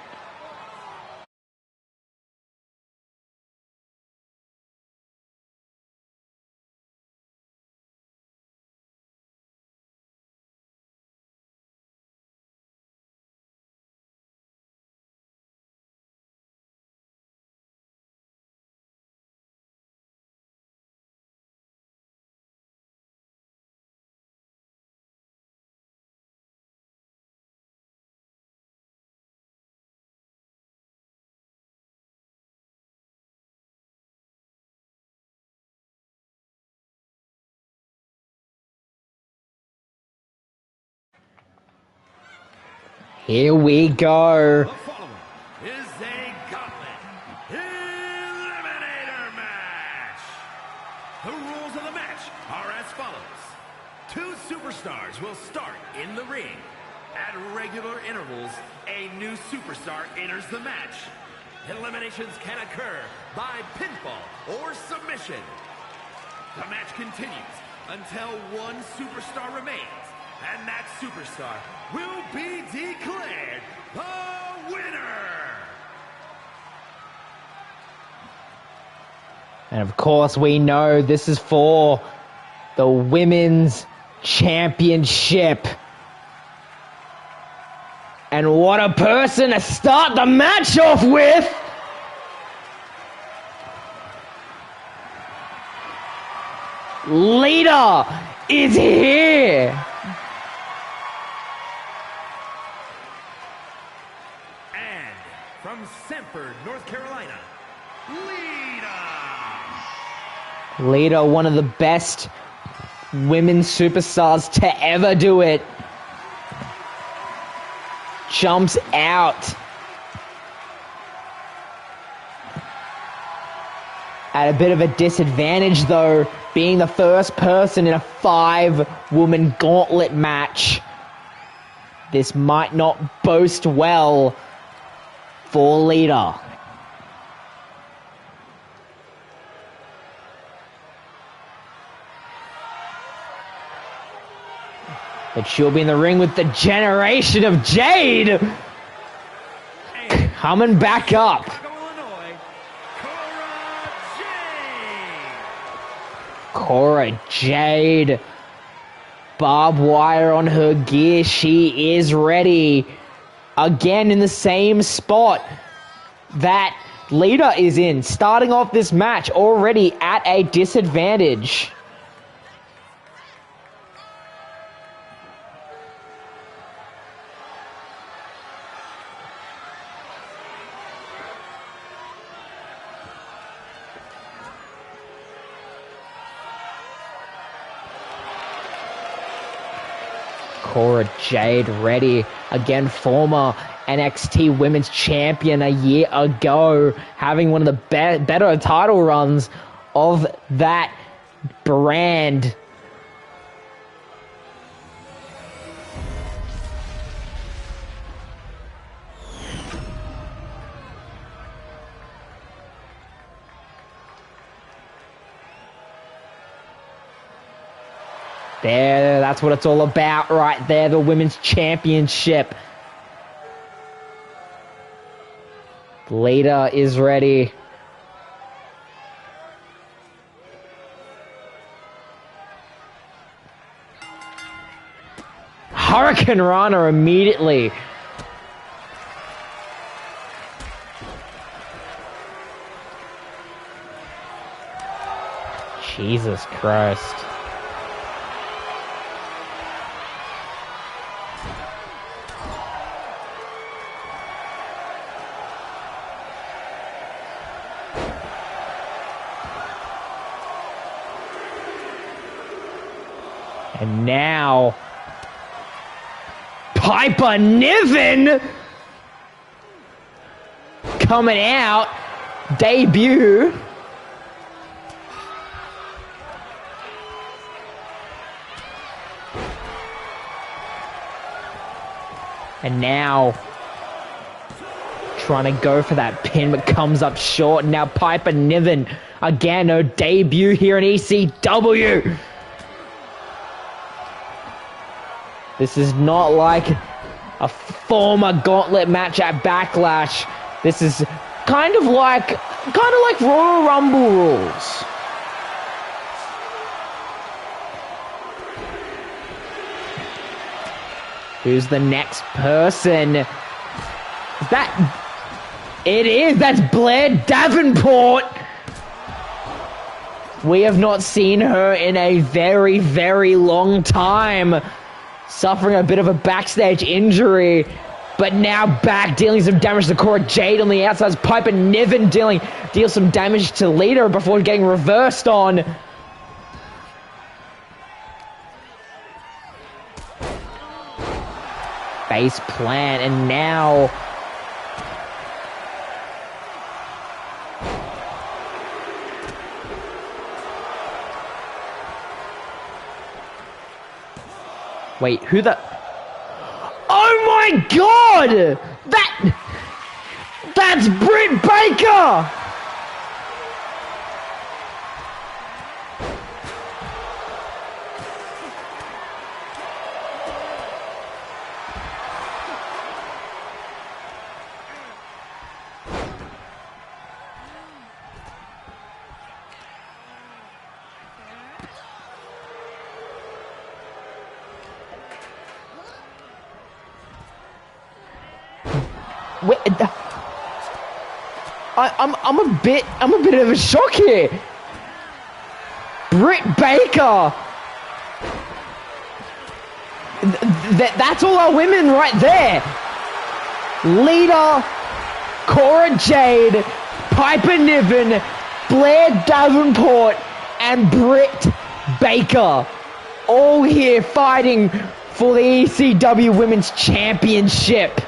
Here we go.
The following is a gauntlet eliminator match. The rules of the match are as follows. 2 superstars will start in the ring. At regular intervals, a new superstar enters the match. Eliminations can occur by pinfall or submission. The match continues until one superstar remains, and that superstar will be declared the winner.
And of course, we know this is for the Women's Championship. And what a person to start the match off with! Lita is here!
And from Sanford, North Carolina, Lita.
Lita, one of the best women's superstars to ever do it. Jumps out at a bit of a disadvantage, though, being the first person in a 5-woman gauntlet match. This might not boast well for Lita. But she'll be in the ring with the Generation of Jade coming back up.
Illinois,
Cora Jade. Barbed wire on her gear. She is ready. Again in the same spot that Lita is in. Starting off this match already at a disadvantage. Cora Jade ready. Again, former NXT Women's Champion a year ago. Having one of the better title runs of that brand. There, that's what it's all about right there, the Women's Championship. Lita is ready. Hurricane Rana immediately. Jesus Christ. And now, Piper Niven coming out, debut. And now, trying to go for that pin, but comes up short. Now Piper Niven, again, her debut here in ECW. This is not like a former gauntlet match at Backlash. This is kind of like Royal Rumble rules. Who's the next person? Is that... It is! That's Blair Davenport! We have not seen her in a very, very long time. Suffering a bit of a backstage injury, but now back dealing some damage to Cora Jade on the outside. Piper Niven deals some damage to Lita before getting reversed on. face plant, and now wait, who the... Oh my god! That's Britt Baker! Wait, I'm a bit of a shock here. Britt Baker. That's all our women right there. Lita, Cora Jade, Piper Niven, Blair Davenport, and Britt Baker, all here fighting for the ECW Women's Championship.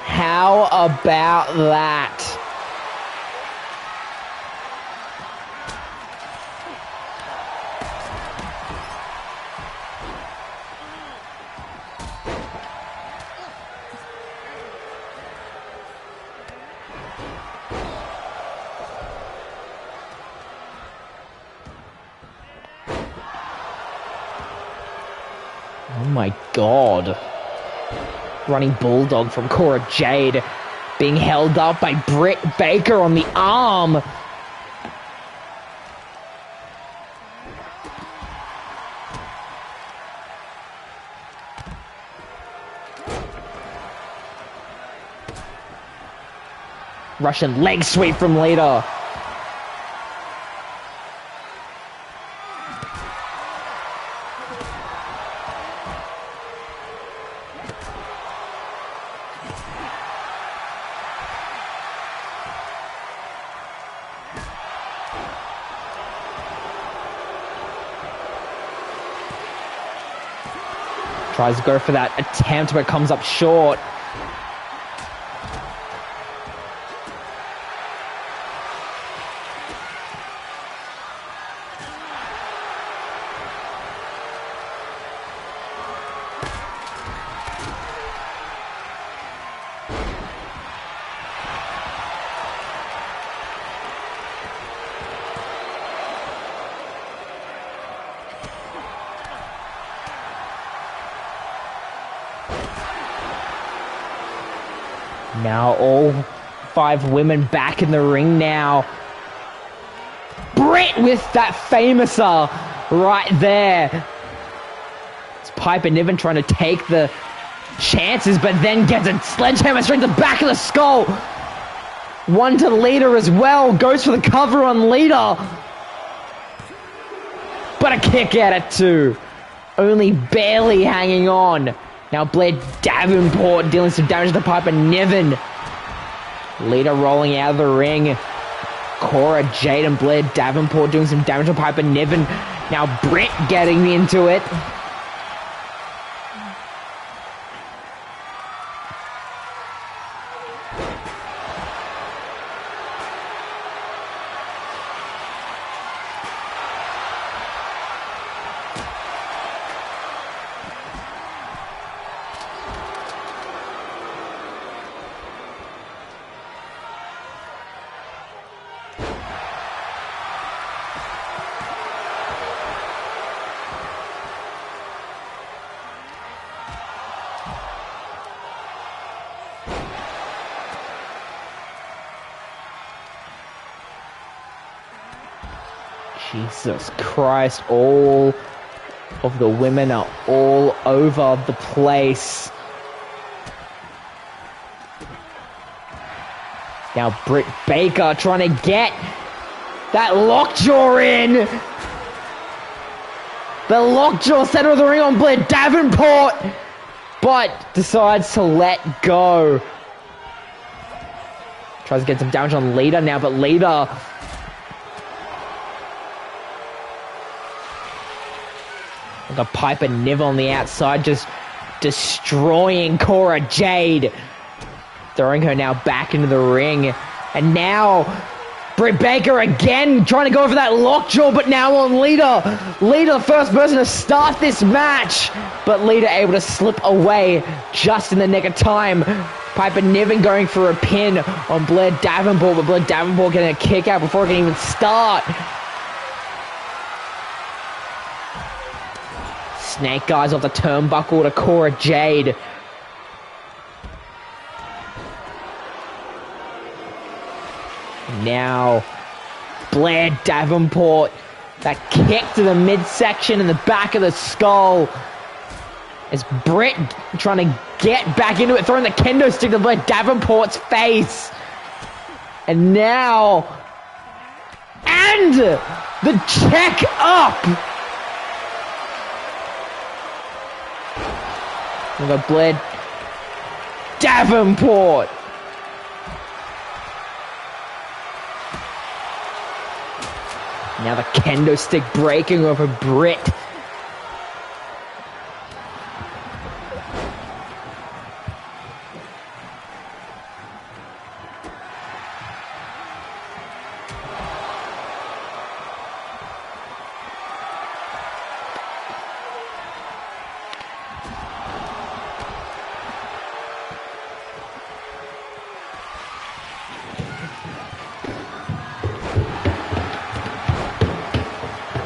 How about that? Oh my god. Running bulldog from Cora Jade, being held up by Britt Baker on the arm. Russian leg sweep from Lita. Tries to go for that attempt, but comes up short. Now all 5 women back in the ring now. Britt with that famouser right there. It's Piper Niven trying to take the chances, but then gets a sledgehammer straight to the back of the skull. One to Lita as well. Goes for the cover on Lita. But a kick out at 2. Only barely hanging on. Now Blair Davenport dealing some damage to Piper Niven. Lita rolling out of the ring. Cora Jade and Blair Davenport doing some damage to Piper Niven. Now Britt getting into it. Jesus Christ, all of the women are all over the place. Now Britt Baker trying to get that lockjaw in. The lockjaw center of the ring on Blair Davenport, but decides to let go. Tries to get some damage on Lita now, but Lita... Got Piper Niven on the outside, just destroying Cora Jade. Throwing her now back into the ring. And now, Britt Baker again trying to go for that lockjaw, but now on Lita. Lita, the first person to start this match. But Lita able to slip away just in the nick of time. Piper Niven going for a pin on Blair Davenport, but Blair Davenport getting a kick out before it can even start. Snake Eyes off the turnbuckle to Cora Jade. Now, Blair Davenport, that kick to the midsection and the back of the skull. As Britt trying to get back into it, throwing the kendo stick to Blair Davenport's face. And now, and the check up. We've got Blair Davenport. Now the kendo stick breaking over Britt.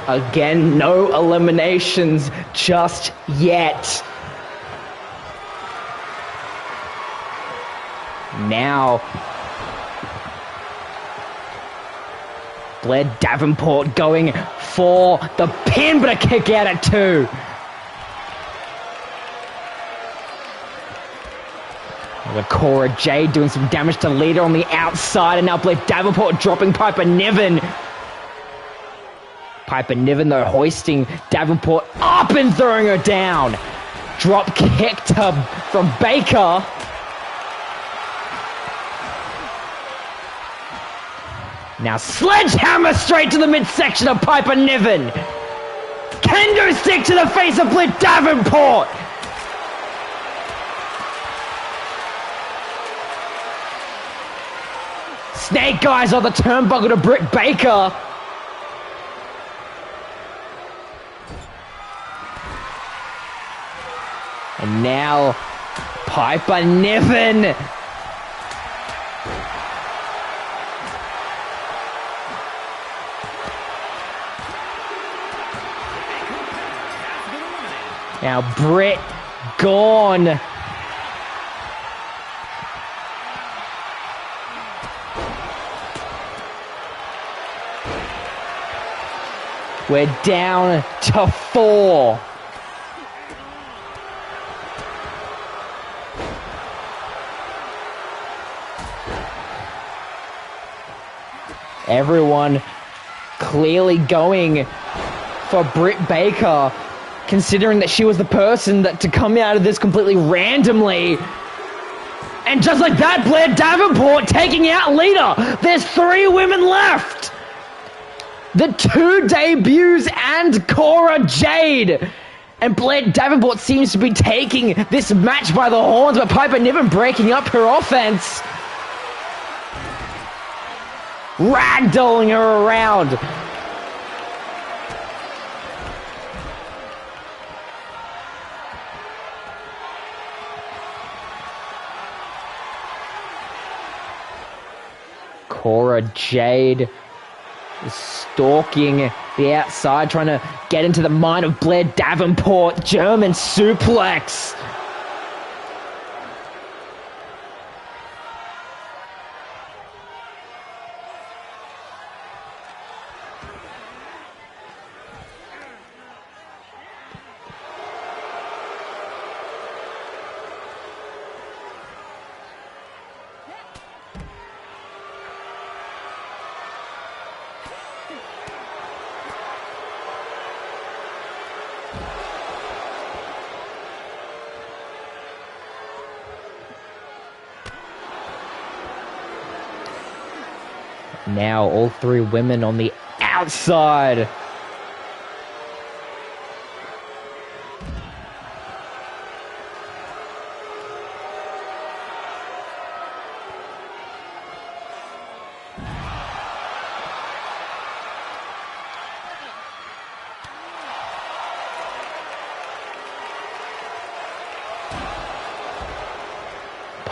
Again, no eliminations just yet. Now, Blair Davenport going for the pin, but a kick out at 2. With Cora Jade doing some damage to Lita on the outside, and now Blair Davenport dropping Piper Niven. Piper Niven, though, hoisting Davenport up and throwing her down. Drop kick from Baker. Now sledgehammer straight to the midsection of Piper Niven. Kendo stick to the face of Blair Davenport. Snake Eyes on the turnbuckle to Britt Baker. And now, Piper Niven. Now, Britt gone. We're down to 4. Everyone clearly going for Britt Baker, considering that she was the person that to come out of this completely randomly. And just like that, Blair Davenport taking out Lita. There's 3 women left. The 2 debuts and Cora Jade. And Blair Davenport seems to be taking this match by the horns, but Piper Niven breaking up her offense. Ragdolling her around. Cora Jade is stalking the outside, trying to get into the mind of Blair Davenport. German suplex. Now all 3 women on the outside.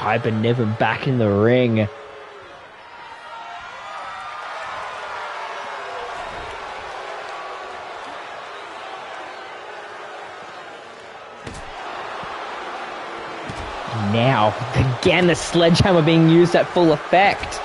Piper Niven back in the ring. Now, again, the sledgehammer being used at full effect.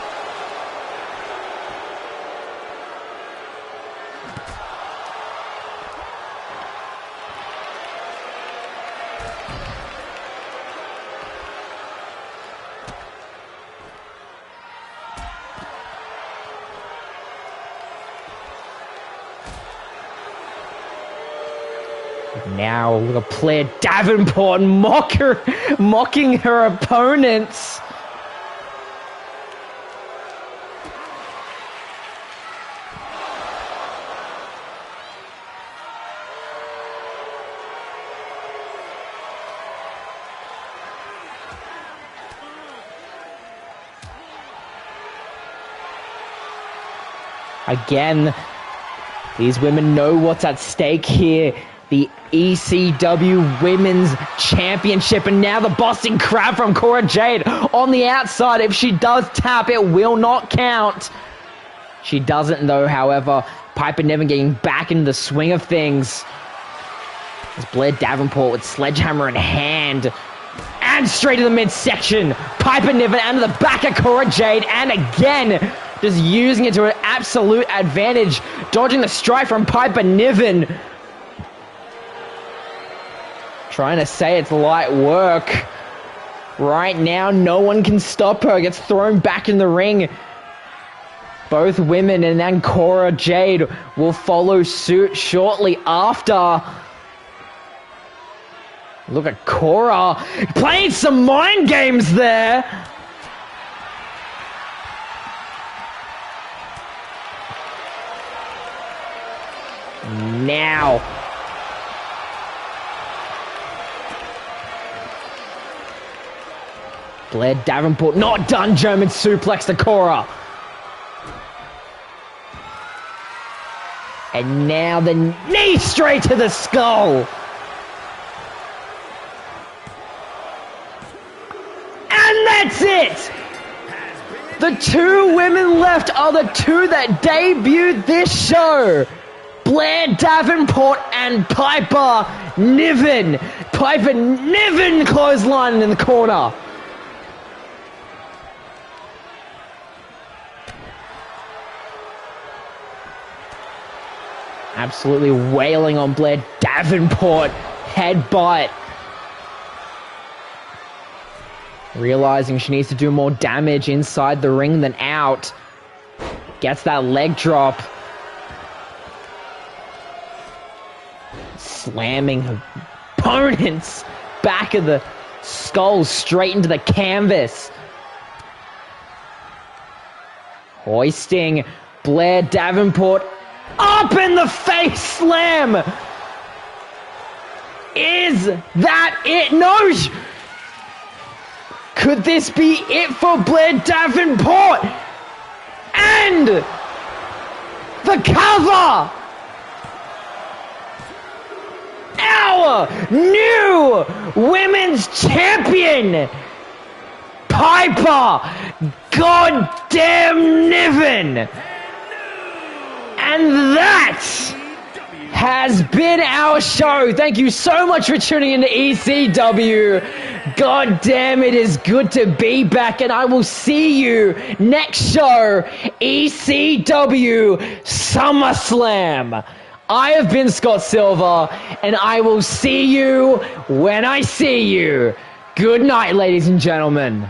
Now, look at Blair Davenport mocking her opponents. Again, these women know what's at stake here. The ECW Women's Championship, and now the Boston Crab from Cora Jade on the outside. If she does tap, it will not count. She doesn't though, however. Piper Niven getting back into the swing of things. As Blair Davenport with sledgehammer in hand. And straight to the midsection. Piper Niven out of the back of Cora Jade, and again, just using it to an absolute advantage. Dodging the strike from Piper Niven. Trying to say it's light work. Right now, no one can stop her. Gets thrown back in the ring. Both women and then Cora Jade will follow suit shortly after. Look at Cora playing some mind games there. Now. Blair Davenport not done. German suplex to Cora. And now the knee straight to the skull. And that's it. The two women left are the two that debuted this show. Blair Davenport and Piper Niven. Piper Niven clothesline in the corner. Absolutely wailing on Blair Davenport. Headbutt. Realizing she needs to do more damage inside the ring than out. Gets that leg drop. Slamming her opponent's back of the skull straight into the canvas. Hoisting Blair Davenport up in the face slam. Is that it? No. Could this be it for Blair Davenport? And the cover. Our new women's champion, Piper goddamn Niven. And that has been our show. Thank you so much for tuning into ECW. God damn, it is good to be back, and I will see you next show, ECW SummerSlam. I have been Scott Silver, and I will see you when I see you. Good night, ladies and gentlemen.